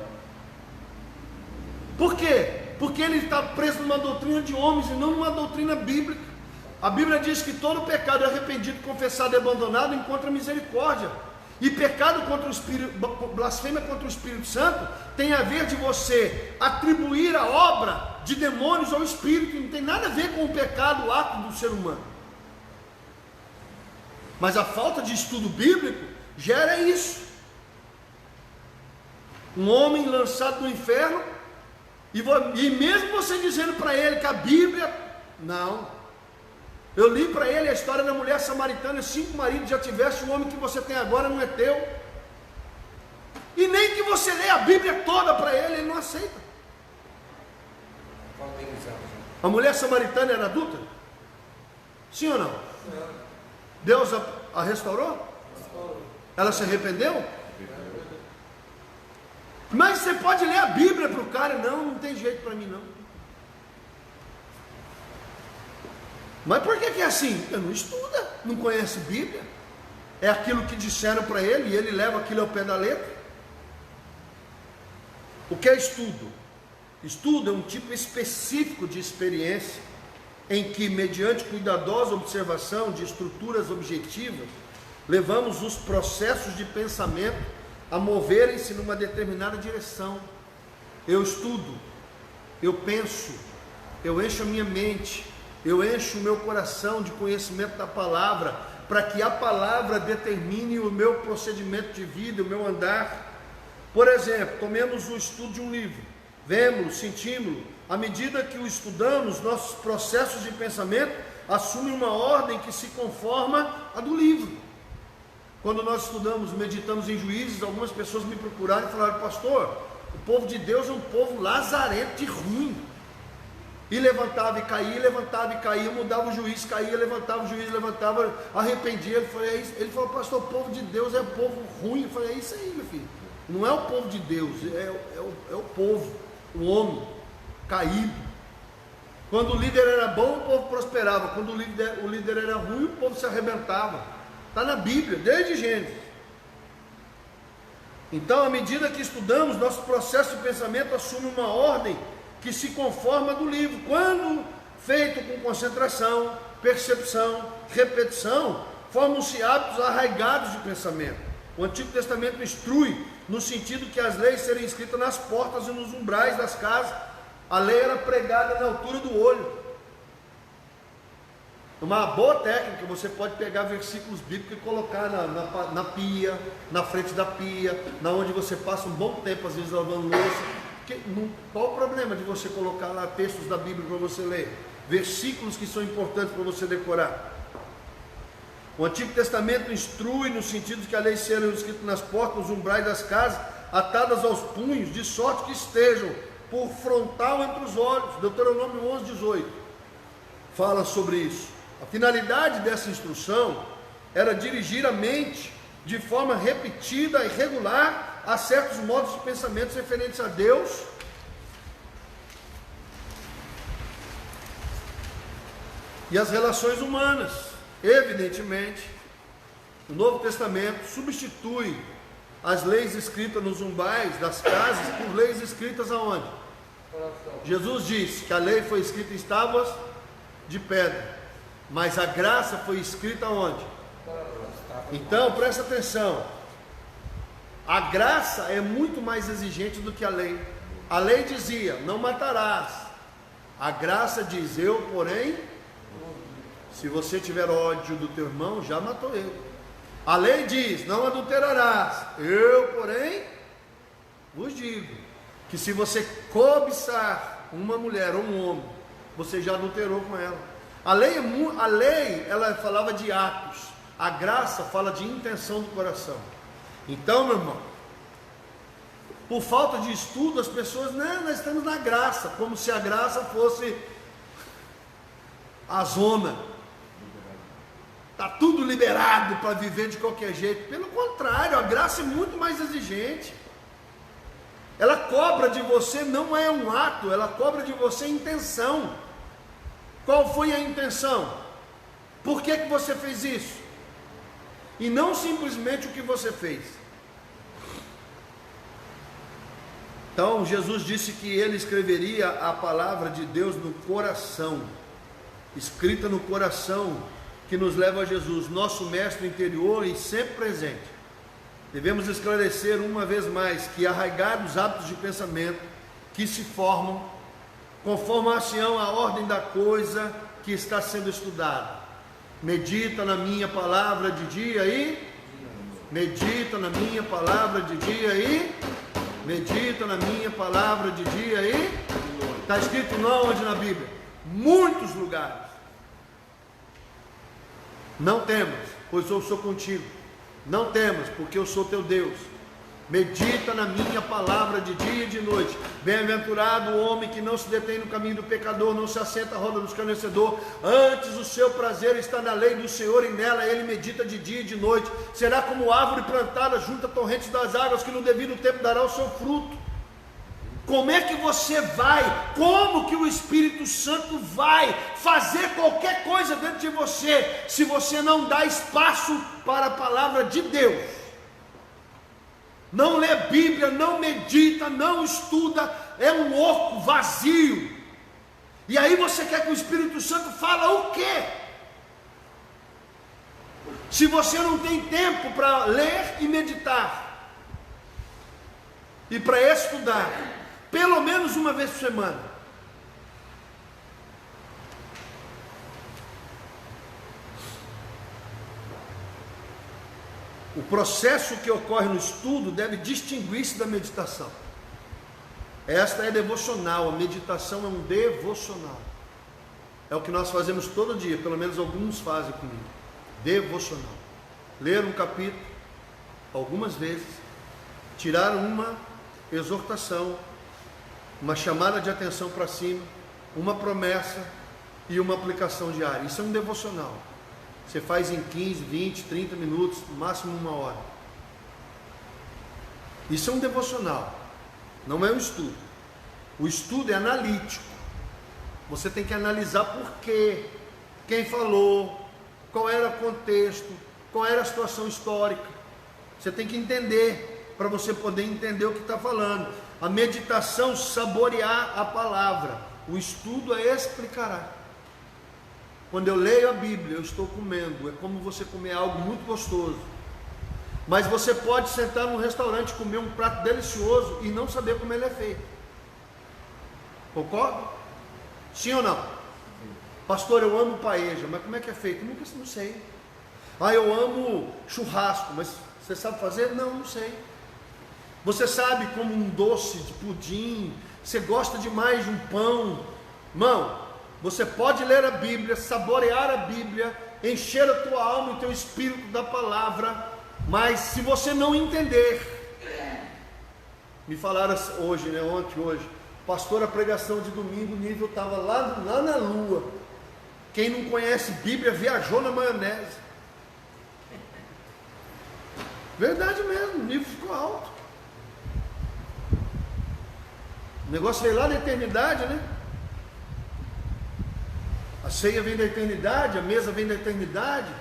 [SPEAKER 1] Por quê? Porque ele está preso numa doutrina de homens e não numa doutrina bíblica. A Bíblia diz que todo pecado arrependido, confessado e abandonado encontra misericórdia. E pecado contra o Espírito, blasfêmia contra o Espírito Santo, tem a ver de você atribuir a obra de demônios ao Espírito. Não tem nada a ver com o pecado, o ato do ser humano. Mas a falta de estudo bíblico gera isso. Um homem lançado no inferno, e mesmo você dizendo para ele que a Bíblia, não. Eu li para ele a história da mulher samaritana: 5 maridos já tiveste, o homem que você tem agora não é teu. E nem que você lê a Bíblia toda para ele não aceita. A mulher samaritana era adulta? Sim ou não? Deus a restaurou? Ela se arrependeu? Mas você pode ler a Bíblia para o cara: não tem jeito para mim não. Mas por que é assim? Ele não estuda, não conhece Bíblia. É aquilo que disseram para ele e ele leva aquilo ao pé da letra. O que é estudo? Estudo é um tipo específico de experiência em que, mediante cuidadosa observação de estruturas objetivas, levamos os processos de pensamento a moverem-se numa determinada direção. Eu estudo, eu penso, eu encho a minha mente, eu encho o meu coração de conhecimento da palavra, para que a palavra determine o meu procedimento de vida, o meu andar. Por exemplo, tomemos o estudo de um livro, vemos-lo, sentimos-lo. À medida que o estudamos, nossos processos de pensamento assumem uma ordem que se conforma à do livro. Quando nós estudamos, meditamos em Juízes, algumas pessoas me procuraram e falaram: pastor, o povo de Deus é um povo lazarento e ruim. E levantava e caía, mudava o juiz, caía, levantava o juiz, levantava, arrependia. Ele falou, pastor, o povo de Deus é povo ruim. Eu falei, é isso aí, meu filho. Não é o povo de Deus, é o povo, o homem caído. Quando o líder era bom, o povo prosperava. Quando o líder era ruim, o povo se arrebentava. Está na Bíblia, desde Gênesis. Então, à medida que estudamos, nosso processo de pensamento assume uma ordem que se conforma do livro. Quando feito com concentração, percepção, repetição, formam-se hábitos arraigados de pensamento. O Antigo Testamento instrui no sentido que as leis serem escritas nas portas e nos umbrais das casas. A lei era pregada na altura do olho. Uma boa técnica, você pode pegar versículos bíblicos e colocar na pia, na frente da pia, na onde você passa um bom tempo, às vezes lavando louça. Qual o problema de você colocar lá textos da Bíblia para você ler? Versículos que são importantes para você decorar. O Antigo Testamento instrui no sentido de que a lei seja escrita nas portas, nos umbrais das casas, atadas aos punhos, de sorte que estejam por frontal entre os olhos. Deuteronômio 11:18 fala sobre isso. A finalidade dessa instrução era dirigir a mente de forma repetida e regular a certos modos de pensamentos referentes a Deus e as relações humanas. Evidentemente, o Novo Testamento substitui as leis escritas nos umbrais das casas por leis escritas aonde? Jesus disse que a lei foi escrita em tábuas de pedra, mas a graça foi escrita aonde? Então, presta atenção. A graça é muito mais exigente do que a lei. A lei dizia, não matarás. A graça diz, eu, porém, se você tiver ódio do teu irmão, já matou ele. A lei diz, não adulterarás. Eu, porém, vos digo, que se você cobiçar uma mulher ou um homem, você já adulterou com ela. A lei, ela falava de atos. A graça fala de intenção do coração. Então, meu irmão, por falta de estudo, as pessoas, nós estamos na graça, como se a graça fosse a zona. Está tudo liberado para viver de qualquer jeito. Pelo contrário, a graça é muito mais exigente. Ela cobra de você, não é um ato, ela cobra de você intenção. Qual foi a intenção? Por que você fez isso? E não simplesmente o que você fez. Então Jesus disse que ele escreveria a palavra de Deus no coração, escrita no coração, que nos leva a Jesus, nosso mestre interior e sempre presente. Devemos esclarecer uma vez mais que arraigados hábitos de pensamento que se formam conformação à ordem da coisa que está sendo estudada. Medita na minha palavra de dia e medita na minha palavra de dia e medita na minha palavra de dia e está escrito não onde na Bíblia? Muitos lugares. Não temas, pois eu sou contigo. Não temas, porque eu sou teu Deus. Medita na minha palavra de dia e de noite. Bem-aventurado o homem que não se detém no caminho do pecador, não se assenta à roda do escarnecedor. Antes o seu prazer está na lei do Senhor, e nela ele medita de dia e de noite. Será como árvore plantada junto a torrentes das águas, que no devido tempo dará o seu fruto. Como é que você vai? Como que o Espírito Santo vai fazer qualquer coisa dentro de você, se você não dá espaço para a palavra de Deus? Não lê Bíblia, não medita, não estuda, é um oco vazio. E aí você quer que o Espírito Santo fale o quê? Se você não tem tempo para ler e meditar, e para estudar, pelo menos uma vez por semana. O processo que ocorre no estudo deve distinguir-se da meditação. Esta é devocional, a meditação é um devocional. É o que nós fazemos todo dia, pelo menos alguns fazem comigo. Devocional. Ler um capítulo, algumas vezes, tirar uma exortação, uma chamada de atenção para cima, uma promessa e uma aplicação diária. Isso é um devocional. Você faz em 15, 20, 30 minutos, no máximo 1 hora. Isso é um devocional, não é um estudo. O estudo é analítico. Você tem que analisar por quê, quem falou, qual era o contexto, qual era a situação histórica. Você tem que entender, para você poder entender o que está falando. A meditação, saborear a palavra. O estudo é explicará. Quando eu leio a Bíblia, eu estou comendo. É como você comer algo muito gostoso. Mas você pode sentar num restaurante e comer um prato delicioso e não saber como ele é feito. Concorda? Sim ou não? Pastor, eu amo paeja, mas como é que é feito? Não sei. Ah, eu amo churrasco, mas você sabe fazer? Não sei. Você sabe como um doce de pudim, você gosta demais de um pão. Irmão, você pode ler a Bíblia, saborear a Bíblia, encher a tua alma e o teu espírito da palavra, mas se você não entender, me falaram hoje, né, hoje, pastor, a pregação de domingo, o nível estava lá na lua. Quem não conhece Bíblia viajou na maionese. Verdade mesmo, o nível ficou alto. O negócio veio lá da eternidade, né? A ceia vem da eternidade, a mesa vem da eternidade.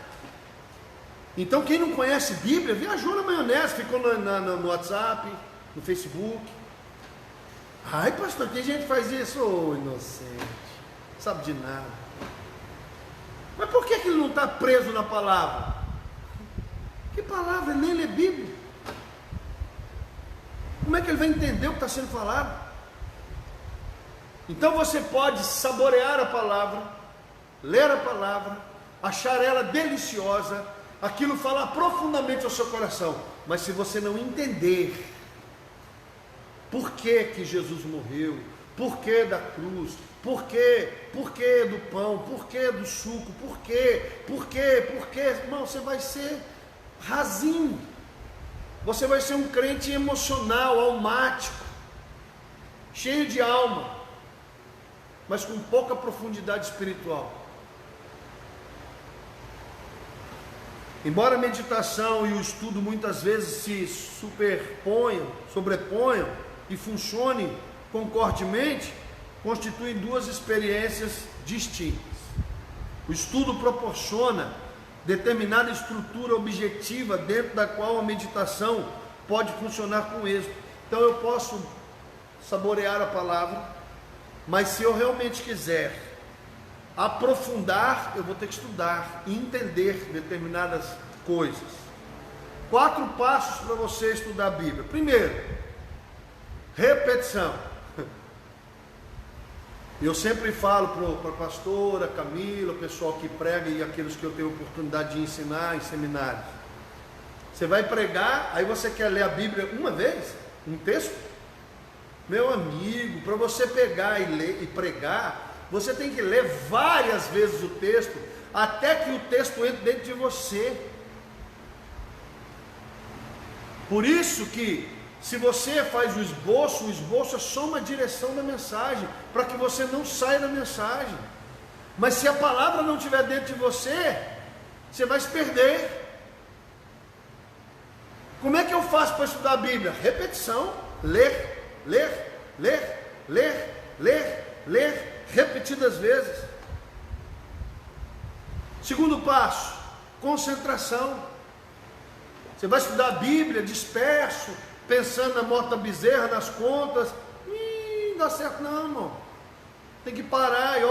[SPEAKER 1] Então quem não conhece Bíblia, viajou na maionese, ficou no WhatsApp, no Facebook. Ai, pastor, tem gente que faz isso? Ô, inocente, não sabe de nada. Mas por que ele não está preso na palavra? Que palavra? Ele nem lê Bíblia. Como é que ele vai entender o que está sendo falado? Então você pode saborear a palavra, ler a palavra, achar ela deliciosa, aquilo falar profundamente ao seu coração, mas se você não entender por que Jesus morreu, por que da cruz, por que do pão, por que do suco, por que, irmão, você vai ser rasinho, você vai ser um crente emocional, almático, cheio de alma, mas com pouca profundidade espiritual. Embora a meditação e o estudo muitas vezes se sobreponham e funcionem concordemente, constituem duas experiências distintas. O estudo proporciona determinada estrutura objetiva dentro da qual a meditação pode funcionar com êxito. Então eu posso saborear a palavra, mas se eu realmente quiser aprofundar, eu vou ter que estudar e entender determinadas coisas. 4 passos para você estudar a Bíblia. Primeiro, repetição. Eu sempre falo para a pastora Camila, o pessoal que prega e aqueles que eu tenho oportunidade de ensinar em seminários. Você vai pregar, aí você quer ler a Bíblia uma vez, um texto? Meu amigo, para você pegar e ler e pregar, você tem que ler várias vezes o texto, até que o texto entre dentro de você. Por isso que, se você faz o esboço é só uma direção da mensagem, para que você não saia da mensagem. Mas se a palavra não estiver dentro de você, você vai se perder. Como é que eu faço para estudar a Bíblia? Repetição, ler, repetidas vezes. Segundo passo, concentração. Você vai estudar a Bíblia disperso, pensando na morte da bezerra, nas contas. Não dá certo não, irmão. Tem que parar e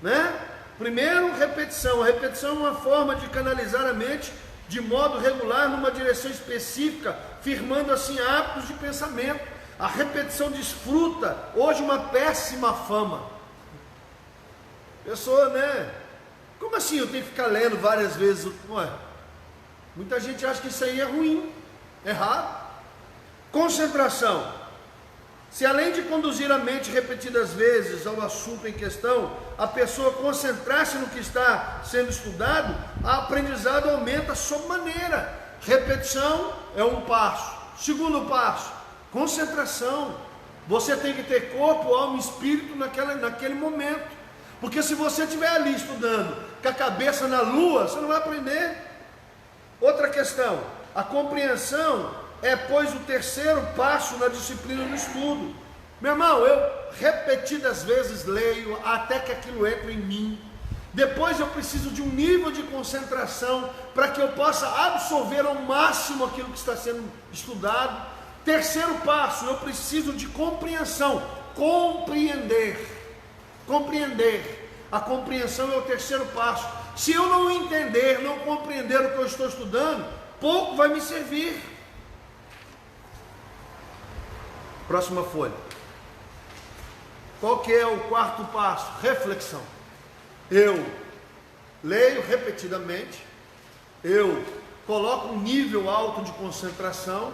[SPEAKER 1] né? Primeiro, repetição. A repetição é uma forma de canalizar a mente de modo regular numa direção específica, firmando assim hábitos de pensamento. A repetição desfruta hoje uma péssima fama. Pessoa, né? Como assim eu tenho que ficar lendo várias vezes? Ué, muita gente acha que isso aí é ruim, errado. Concentração. Se além de conduzir a mente repetidas vezes ao assunto em questão, a pessoa concentrar-se no que está sendo estudado, a aprendizado aumenta sobremaneira. Repetição é um passo. Segundo passo, concentração. Você tem que ter corpo, alma e espírito naquele momento. Porque se você estiver ali estudando com a cabeça na lua, você não vai aprender. Outra questão, a compreensão é, pois, o terceiro passo na disciplina do estudo. Meu irmão, eu repetidas vezes leio até que aquilo entre em mim. Depois eu preciso de um nível de concentração para que eu possa absorver ao máximo aquilo que está sendo estudado. Terceiro passo, eu preciso de compreensão, compreender. A compreensão é o terceiro passo. Se eu não entender, não compreender o que eu estou estudando, pouco vai me servir. Próxima folha. Qual que é o quarto passo? Reflexão. Eu leio repetidamente, eu coloco um nível alto de concentração,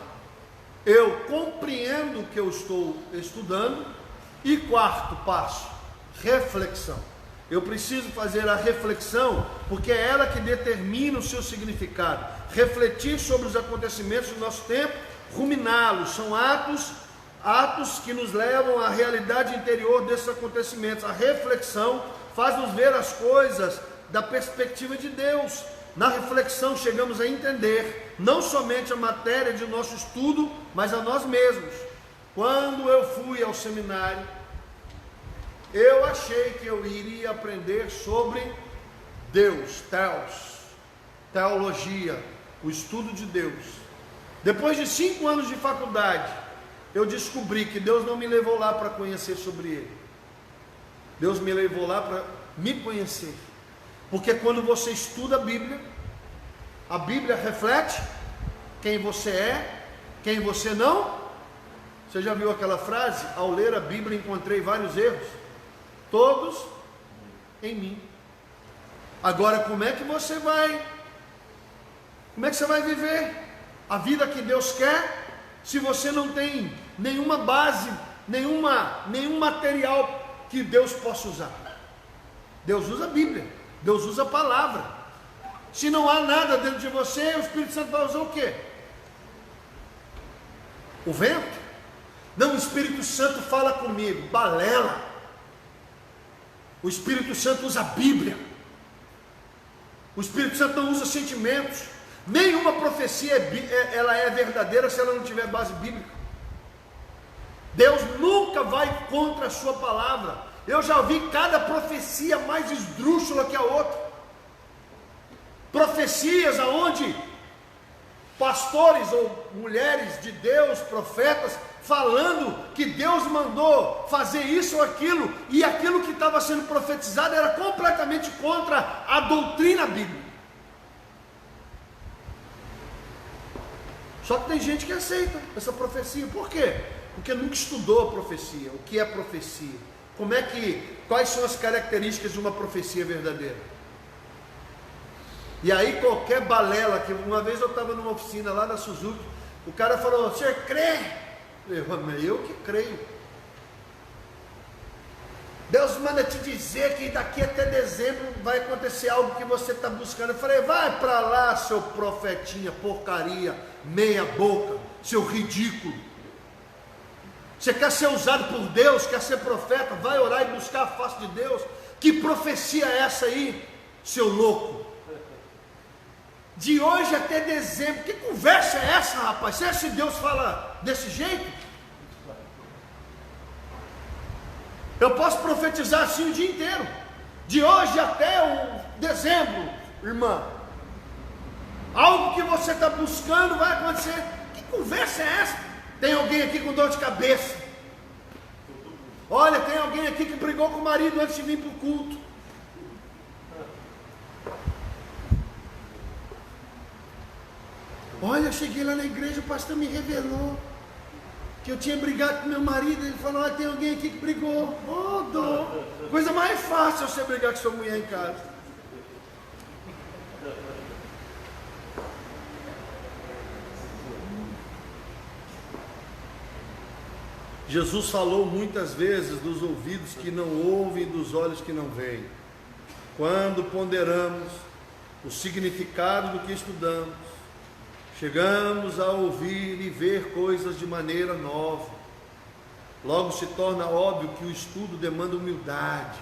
[SPEAKER 1] eu compreendo o que eu estou estudando. E quarto passo, reflexão. Eu preciso fazer a reflexão, porque é ela que determina o seu significado. Refletir sobre os acontecimentos do nosso tempo, ruminá-los, são atos que nos levam à realidade interior desses acontecimentos. A reflexão faz-nos ver as coisas da perspectiva de Deus. Na reflexão chegamos a entender não somente a matéria de nosso estudo, mas a nós mesmos. Quando eu fui ao seminário, eu achei que eu iria aprender sobre Deus, teologia, o estudo de Deus. Depois de 5 anos de faculdade, eu descobri que Deus não me levou lá para conhecer sobre Ele. Deus me levou lá para me conhecer. Porque quando você estuda a Bíblia reflete quem você é, quem você não. Você já viu aquela frase? Ao ler a Bíblia encontrei vários erros, todos em mim. Agora, como é que você vai viver a vida que Deus quer, se você não tem nenhuma base, nenhum material que Deus possa usar? Deus usa a Bíblia, Deus usa a palavra. Se não há nada dentro de você, o Espírito Santo vai usar o quê? O vento? Não, o Espírito Santo fala comigo, balela. O Espírito Santo usa a Bíblia. O Espírito Santo não usa sentimentos. Nenhuma profecia ela é verdadeira se ela não tiver base bíblica. Deus nunca vai contra a sua palavra. Eu já vi cada profecia mais esdrúxula que a outra. Profecias aonde pastores ou mulheres de Deus, profetas, falando que Deus mandou fazer isso ou aquilo, e aquilo que estava sendo profetizado era completamente contra a doutrina bíblica. Só que tem gente que aceita essa profecia. Por quê? Porque nunca estudou a profecia. O que é profecia? Quais são as características de uma profecia verdadeira? E aí qualquer balela, que uma vez eu estava numa oficina lá na Suzuki, o cara falou: você crê? Eu que creio. Deus manda te dizer que daqui até dezembro vai acontecer algo que você está buscando. Eu falei: vai para lá, seu profetinha, porcaria, meia boca, seu ridículo. Você quer ser usado por Deus, quer ser profeta, vai orar e buscar a face de Deus. Que profecia é essa aí, seu louco? De hoje até dezembro, que conversa é essa, rapaz? Será que Deus fala desse jeito? Eu posso profetizar assim o dia inteiro, de hoje até o dezembro, irmã. Algo que você está buscando vai acontecer. Que conversa é essa? Tem alguém aqui com dor de cabeça? Olha, tem alguém aqui que brigou com o marido antes de vir para o culto. Olha, eu cheguei lá na igreja, o pastor me revelou que eu tinha brigado com meu marido. Ele falou: olha, tem alguém aqui que brigou. Oh, dor. Coisa mais fácil você brigar com sua mulher em casa. Jesus falou muitas vezes dos ouvidos que não ouvem e dos olhos que não veem. Quando ponderamos o significado do que estudamos, chegamos a ouvir e ver coisas de maneira nova. Logo se torna óbvio que o estudo demanda humildade.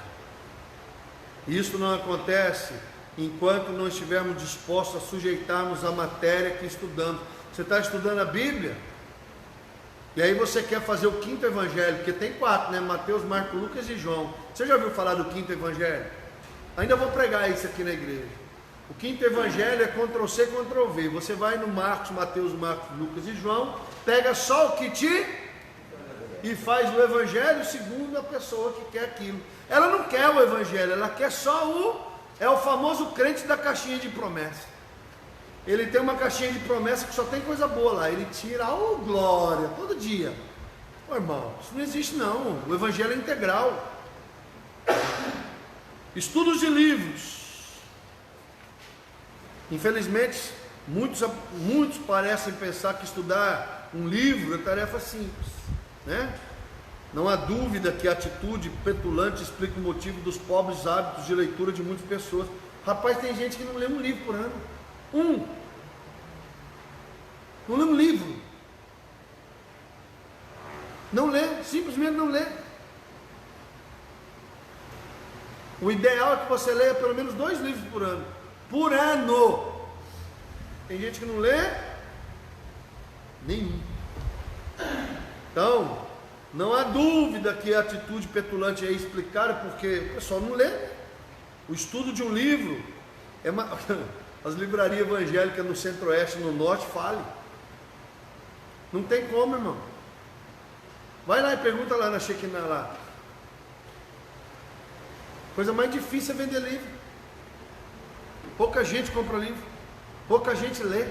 [SPEAKER 1] Isso não acontece enquanto não estivermos dispostos a sujeitarmos a matéria que estudamos. Você está estudando a Bíblia, e aí você quer fazer o quinto evangelho, porque tem 4, né? Mateus, Marcos, Lucas e João. Você já ouviu falar do quinto evangelho? Ainda vou pregar isso aqui na igreja. O quinto evangelho é Ctrl+C, Ctrl+V. Você vai no Marcos, Mateus, Marcos, Lucas e João, pega só o que te e faz o evangelho segundo a pessoa que quer aquilo. Ela não quer o evangelho, ela quer só é o famoso crente da caixinha de promessa. Ele tem uma caixinha de promessa que só tem coisa boa lá, ele tira, glória, todo dia. Ô irmão, isso não existe não, o evangelho é integral. Estudos de livros. Infelizmente, muitos parecem pensar que estudar um livro é tarefa simples, né? Não há dúvida que a atitude petulante explica o motivo dos pobres hábitos de leitura de muitas pessoas. Rapaz, tem gente que não lê um livro por ano. Não lê um livro. Não lê, simplesmente não lê. O ideal é que você leia pelo menos 2 livros por ano. Por ano. Tem gente que não lê nenhum. Então, não há dúvida que a atitude petulante é explicada porque o pessoal não lê. O estudo de um livro é as livrarias evangélicas no centro-oeste e no norte falem. Não tem como, irmão. Vai lá e pergunta lá na Shekinah lá. Coisa mais difícil é vender livro. Pouca gente compra livro, pouca gente lê.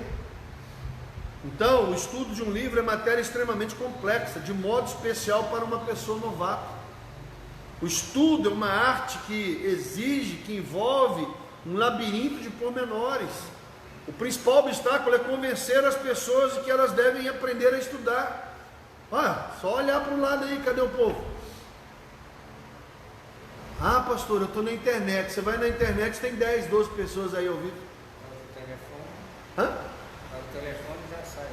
[SPEAKER 1] Então, o estudo de um livro é matéria extremamente complexa, de modo especial para uma pessoa novata. O estudo é uma arte que exige, que envolve um labirinto de pormenores. O principal obstáculo é convencer as pessoas de que elas devem aprender a estudar. Só olhar para o lado aí, cadê o povo? Pastor, eu estou na internet. Você vai na internet, tem 10, 12 pessoas aí ouvindo.
[SPEAKER 2] O telefone.
[SPEAKER 1] Hã?
[SPEAKER 2] O telefone já sai.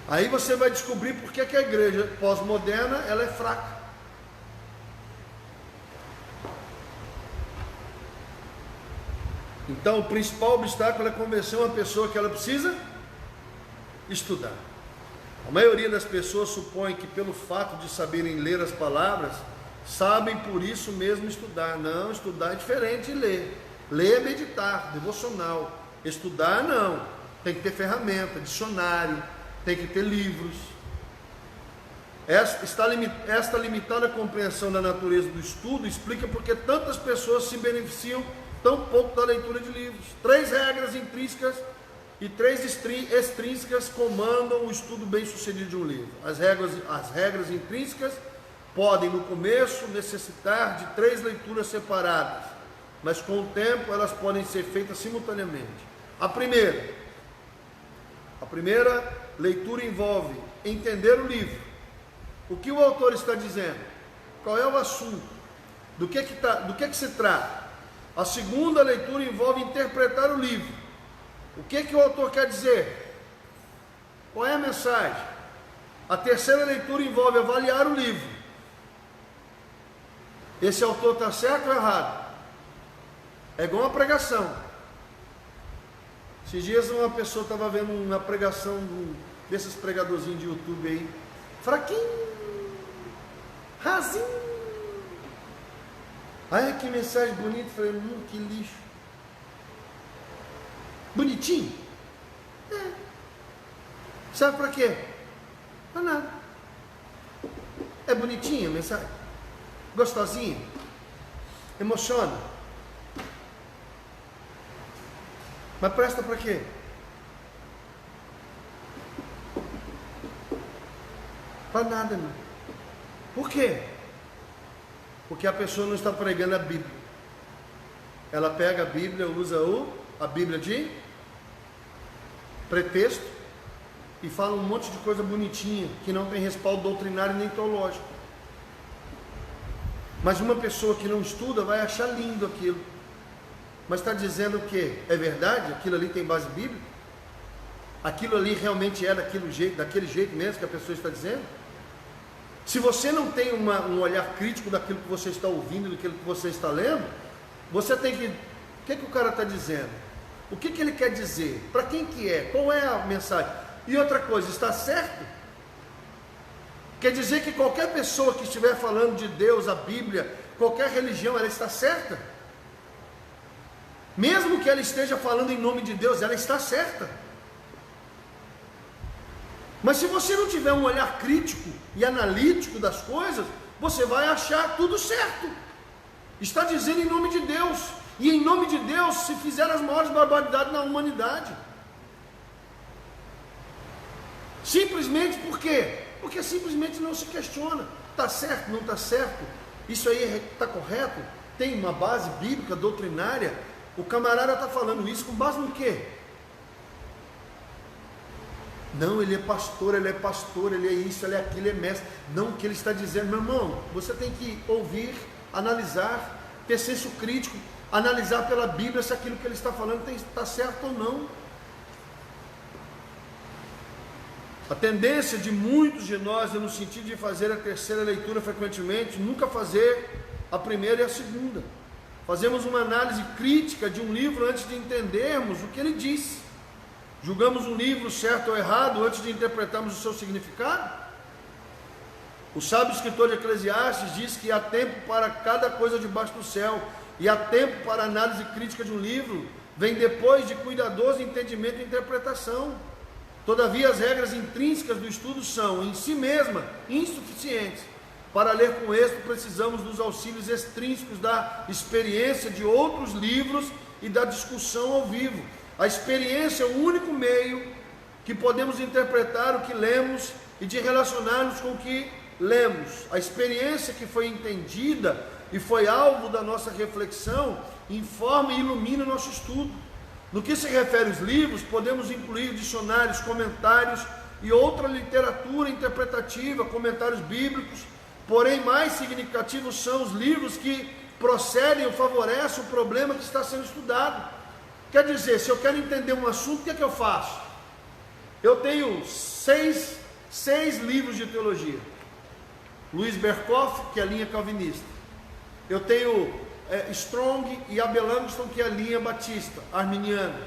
[SPEAKER 1] Aí você vai descobrir por que a igreja pós-moderna ela é fraca. Então o principal obstáculo é convencer uma pessoa que ela precisa estudar. A maioria das pessoas supõe que pelo fato de saberem ler as palavras, sabem por isso mesmo estudar. Não, estudar é diferente de ler. Ler é meditar, devocional. Estudar não, tem que ter ferramenta, dicionário, tem que ter livros. Esta limitada compreensão da natureza do estudo explica porque tantas pessoas se beneficiam tão pouco da leitura de livros. 3 regras intrínsecas e 3 extrínsecas comandam o estudo bem sucedido de um livro. As regras intrínsecas podem no começo necessitar de 3 leituras separadas, mas com o tempo elas podem ser feitas simultaneamente. A primeira leitura envolve entender o livro. O que o autor está dizendo? Qual é o assunto? Do que se trata? A segunda leitura envolve interpretar o livro. O que o autor quer dizer? Qual é a mensagem? A terceira leitura envolve avaliar o livro. Esse autor está certo ou errado? É igual uma pregação. Esses dias uma pessoa estava vendo uma pregação desses pregadorzinhos de YouTube aí, fraquinho, rasinho. Ai, que mensagem bonita. Falei, que lixo. Bonitinho? Sabe para quê? Para nada. É bonitinha a mensagem? Gostosinha? Emociona? Mas presta para quê? Para nada, irmão. Por quê? Porque a pessoa não está pregando a Bíblia. Ela pega a Bíblia, usa a Bíblia de pretexto e fala um monte de coisa bonitinha que não tem respaldo doutrinário nem teológico. Mas uma pessoa que não estuda vai achar lindo aquilo. Mas está dizendo que é verdade? Aquilo ali tem base bíblica? aquilo ali realmente é daquele jeito mesmo que a pessoa está dizendo? Se você não tem um olhar crítico daquilo que você está ouvindo, daquilo que você está lendo, você tem que... O que o cara está dizendo? O que ele quer dizer? Para quem que é? Qual é a mensagem? E outra coisa, está certo? Quer dizer que qualquer pessoa que estiver falando de Deus, a Bíblia, qualquer religião, ela está certa? Mesmo que ela esteja falando em nome de Deus, ela está certa. Mas se você não tiver um olhar crítico e analítico das coisas, você vai achar tudo certo. Está dizendo em nome de Deus. E em nome de Deus se fizeram as maiores barbaridades na humanidade. Simplesmente por quê? Porque simplesmente não se questiona. Está certo, não está certo? Isso aí está correto? Tem uma base bíblica, doutrinária? O camarada está falando isso com base no quê? Não, ele é pastor, ele é isso, ele é aquilo, ele é mestre. Não, o que ele está dizendo, meu irmão, você tem que ouvir, analisar, ter senso crítico, analisar pela Bíblia se aquilo que ele está falando está certo ou não. A tendência de muitos de nós é no sentido de fazer a terceira leitura frequentemente, nunca fazer a primeira e a segunda. Fazemos uma análise crítica de um livro antes de entendermos o que ele diz. Julgamos um livro certo ou errado antes de interpretarmos o seu significado. O sábio escritor de Eclesiastes diz que há tempo para cada coisa debaixo do céu, e há tempo para análise crítica de um livro, vem depois de cuidadoso entendimento e interpretação. Todavia, as regras intrínsecas do estudo são, em si mesma, insuficientes. Para ler com êxito, precisamos dos auxílios extrínsecos da experiência de outros livros e da discussão ao vivo. A experiência é o único meio que podemos interpretar o que lemos e de relacionar-nos com o que lemos. A experiência que foi entendida e foi alvo da nossa reflexão informa e ilumina o nosso estudo. No que se refere aos livros, podemos incluir dicionários, comentários e outra literatura interpretativa, comentários bíblicos, porém mais significativos são os livros que procedem ou favorecem o problema que está sendo estudado. Quer dizer, se eu quero entender um assunto, o que eu faço? Eu tenho seis livros de teologia. Luiz Berkhoff, que é a linha calvinista. Eu tenho Strong e Abel Langston, que é a linha batista, arminiana.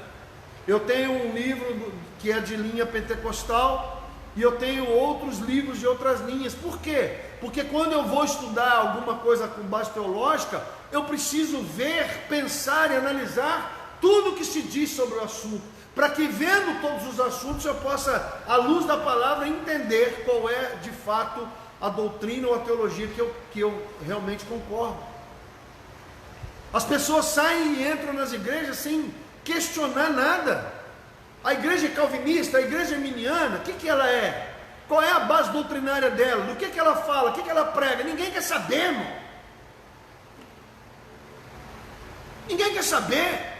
[SPEAKER 1] Eu tenho um livro que é de linha pentecostal, e eu tenho outros livros de outras linhas. Por quê? Porque quando eu vou estudar alguma coisa com base teológica, eu preciso ver, pensar e analisar tudo que se diz sobre o assunto, para que vendo todos os assuntos eu possa, à luz da palavra, entender qual é de fato a doutrina ou a teologia que eu realmente concordo. As pessoas saem e entram nas igrejas sem questionar nada. A igreja é calvinista, a igreja é arminiana, o que ela é? Qual é a base doutrinária dela? Do que ela fala? O que ela prega? Ninguém quer saber, irmão. Ninguém quer saber.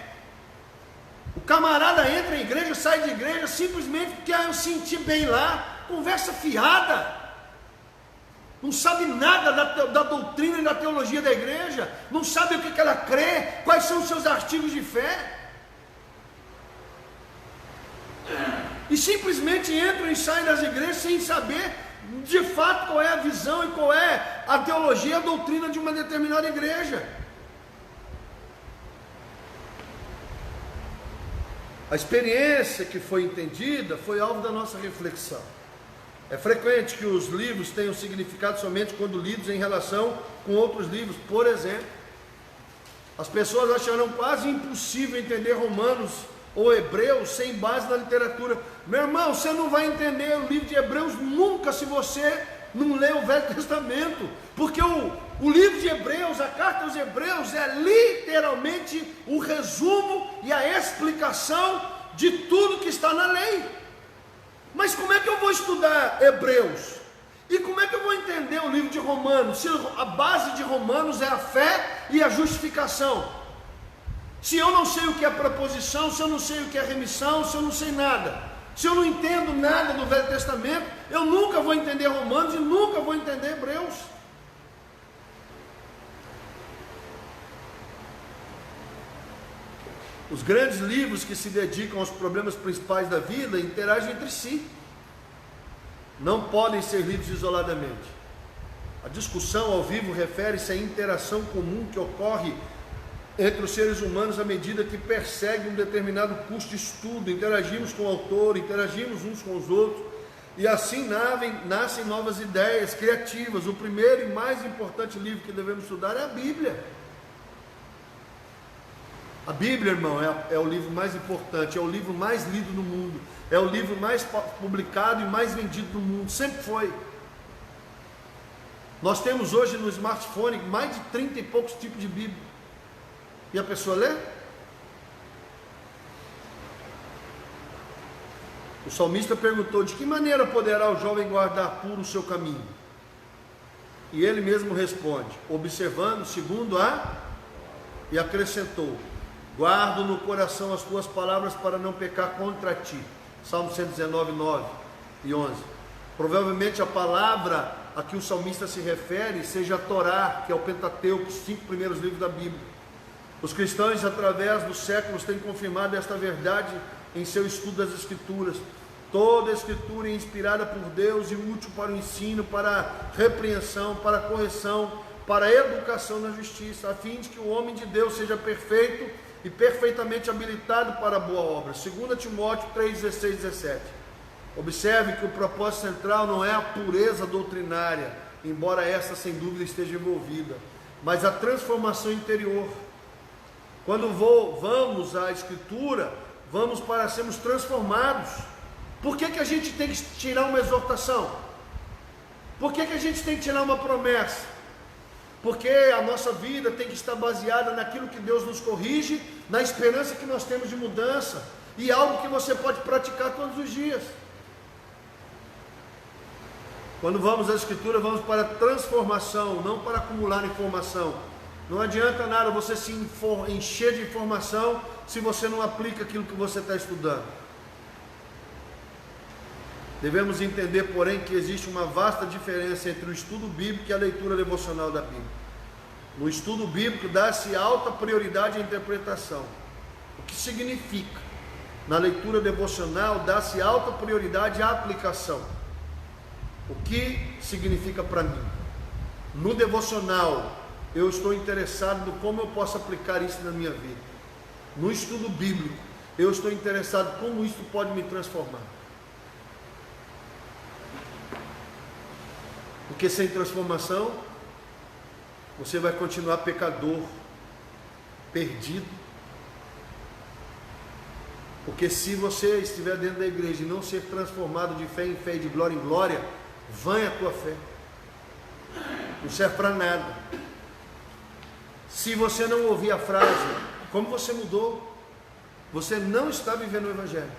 [SPEAKER 1] O camarada entra em igreja, sai de igreja simplesmente porque quer sentir bem lá. Conversa fiada. Não sabe nada da doutrina e da teologia da igreja. Não sabe o que ela crê. Quais são os seus artigos de fé. E simplesmente entram e saem das igrejas sem saber de fato qual é a visão e qual é a teologia, a doutrina de uma determinada igreja. A experiência que foi entendida foi alvo da nossa reflexão. É frequente que os livros tenham significado somente quando lidos em relação com outros livros. Por exemplo, as pessoas acharão quase impossível entender Romanos ou Hebreus sem base na literatura. Meu irmão, você não vai entender o livro de Hebreus nunca se você não ler o Velho Testamento, porque o livro de Hebreus, a carta aos Hebreus, é literalmente o resumo e a explicação de tudo que está na lei. Mas como é que eu vou estudar Hebreus? E como é que eu vou entender o livro de Romanos, se a base de Romanos é a fé e a justificação? Se eu não sei o que é preposição, se eu não sei o que é remissão, se eu não sei nada, se eu não entendo nada do Velho Testamento, eu nunca vou entender Romanos e nunca vou entender Hebreus. Os grandes livros que se dedicam aos problemas principais da vida interagem entre si. Não podem ser lidos isoladamente. A discussão ao vivo refere-se à interação comum que ocorre entre os seres humanos à medida que perseguem um determinado curso de estudo. Interagimos com o autor, interagimos uns com os outros, e assim nascem novas ideias criativas. O primeiro e mais importante livro que devemos estudar é a Bíblia. A Bíblia, irmão, é o livro mais importante, é o livro mais lido no mundo, é o livro mais publicado e mais vendido no mundo, sempre foi. Nós temos hoje no smartphone mais de 30 e poucos tipos de Bíblia. E a pessoa lê? O salmista perguntou: de que maneira poderá o jovem guardar puro o seu caminho? E ele mesmo responde, observando segundo e acrescentou: guardo no coração as tuas palavras para não pecar contra ti. Salmo 119, 9 e 11. Provavelmente a palavra a que o salmista se refere seja a Torá, que é o Pentateuco, os 5 primeiros livros da Bíblia. Os cristãos, através dos séculos, têm confirmado esta verdade em seu estudo das Escrituras. Toda a Escritura é inspirada por Deus e útil para o ensino, para a repreensão, para a correção, para a educação na justiça, a fim de que o homem de Deus seja perfeito e perfeitamente habilitado para a boa obra. 2 Timóteo 3, 16 e 17. Observe que o propósito central não é a pureza doutrinária, embora essa sem dúvida esteja envolvida, mas a transformação interior. Quando vamos à Escritura, vamos para sermos transformados. Por que a gente tem que tirar uma exortação? Por que a gente tem que tirar uma promessa? Porque a nossa vida tem que estar baseada naquilo que Deus nos corrige, na esperança que nós temos de mudança, e algo que você pode praticar todos os dias. Quando vamos à Escritura, vamos para transformação, não para acumular informação. Não adianta nada você se encher de informação se você não aplica aquilo que você está estudando. Devemos entender, porém, que existe uma vasta diferença entre o estudo bíblico e a leitura devocional da Bíblia. No estudo bíblico dá-se alta prioridade à interpretação. O que significa? Na leitura devocional dá-se alta prioridade à aplicação. O que significa para mim? No devocional, eu estou interessado no como eu posso aplicar isso na minha vida. No estudo bíblico, eu estou interessado em como isso pode me transformar. Porque sem transformação, você vai continuar pecador, perdido. Porque se você estiver dentro da igreja e não ser transformado de fé em fé e de glória em glória, vã é a tua fé. Não serve para nada. Se você não ouvir a frase, como você mudou, você não está vivendo o Evangelho.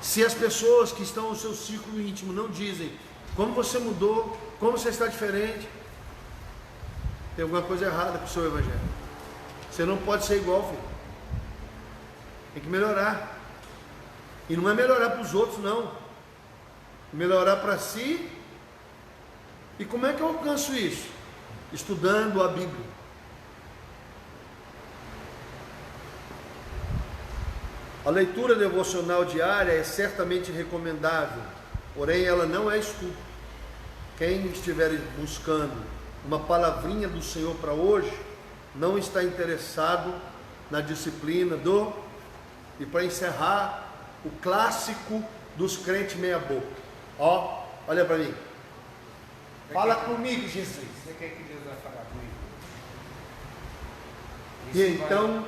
[SPEAKER 1] Se as pessoas que estão no seu círculo íntimo não dizem como você mudou, como você está diferente, tem alguma coisa errada com o seu Evangelho. Você não pode ser igual, filho. Tem que melhorar. E não é melhorar para os outros, não. Melhorar para si. E como é que eu alcanço isso? Estudando a Bíblia. A leitura devocional diária é certamente recomendável, porém ela não é estudo. Quem estiver buscando uma palavrinha do Senhor para hoje, não está interessado na disciplina e para encerrar, o clássico dos crentes meia boca. Ó, olha para mim. Fala comigo, Jesus.
[SPEAKER 2] Você quer que Deus vai falar comigo?
[SPEAKER 1] E então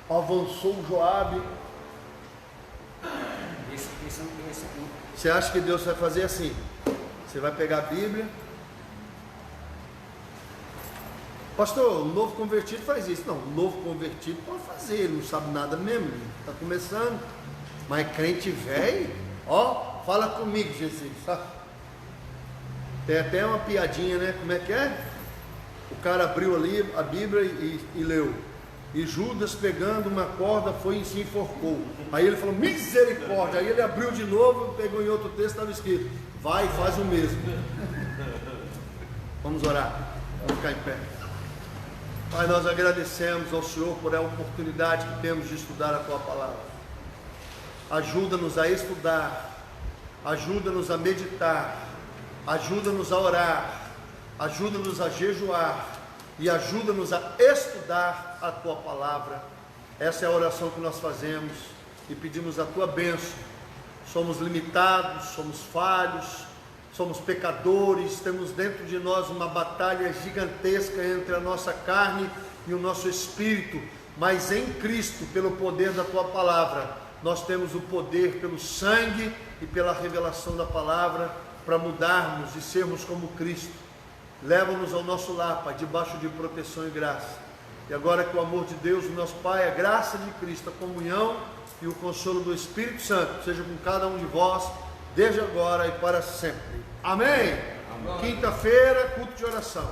[SPEAKER 1] avançou Joabe. Você acha que Deus vai fazer assim? Você vai pegar a Bíblia. Pastor, o novo convertido faz isso. Não, o novo convertido pode fazer, ele não sabe nada mesmo, está começando. Mas crente velho, ó, fala comigo, Jesus, sabe? Tem até uma piadinha, né? Como é que é? O cara abriu ali a Bíblia e leu. E Judas, pegando uma corda, foi e se enforcou. Aí ele falou, misericórdia. Aí ele abriu de novo, pegou em outro texto, estava escrito, vai e faz o mesmo. Vamos orar, vamos ficar em pé. Pai, nós agradecemos ao Senhor por a oportunidade que temos de estudar a Tua Palavra. Ajuda-nos a estudar, ajuda-nos a meditar, ajuda-nos a orar, ajuda-nos a jejuar e ajuda-nos a estudar a Tua Palavra. Essa é a oração que nós fazemos e pedimos a Tua bênção. Somos limitados, somos falhos, somos pecadores, temos dentro de nós uma batalha gigantesca entre a nossa carne e o nosso espírito, mas em Cristo, pelo poder da Tua Palavra, nós temos o poder pelo sangue e pela revelação da Palavra para mudarmos e sermos como Cristo. Leva-nos ao nosso lar, Pai, debaixo de proteção e graça. E agora que o amor de Deus, o nosso Pai, a graça de Cristo, a comunhão e o consolo do Espírito Santo seja com cada um de vós, desde agora e para sempre. Amém? Amém. Quinta-feira, culto de oração.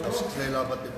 [SPEAKER 1] Só se quiser ir lá bater.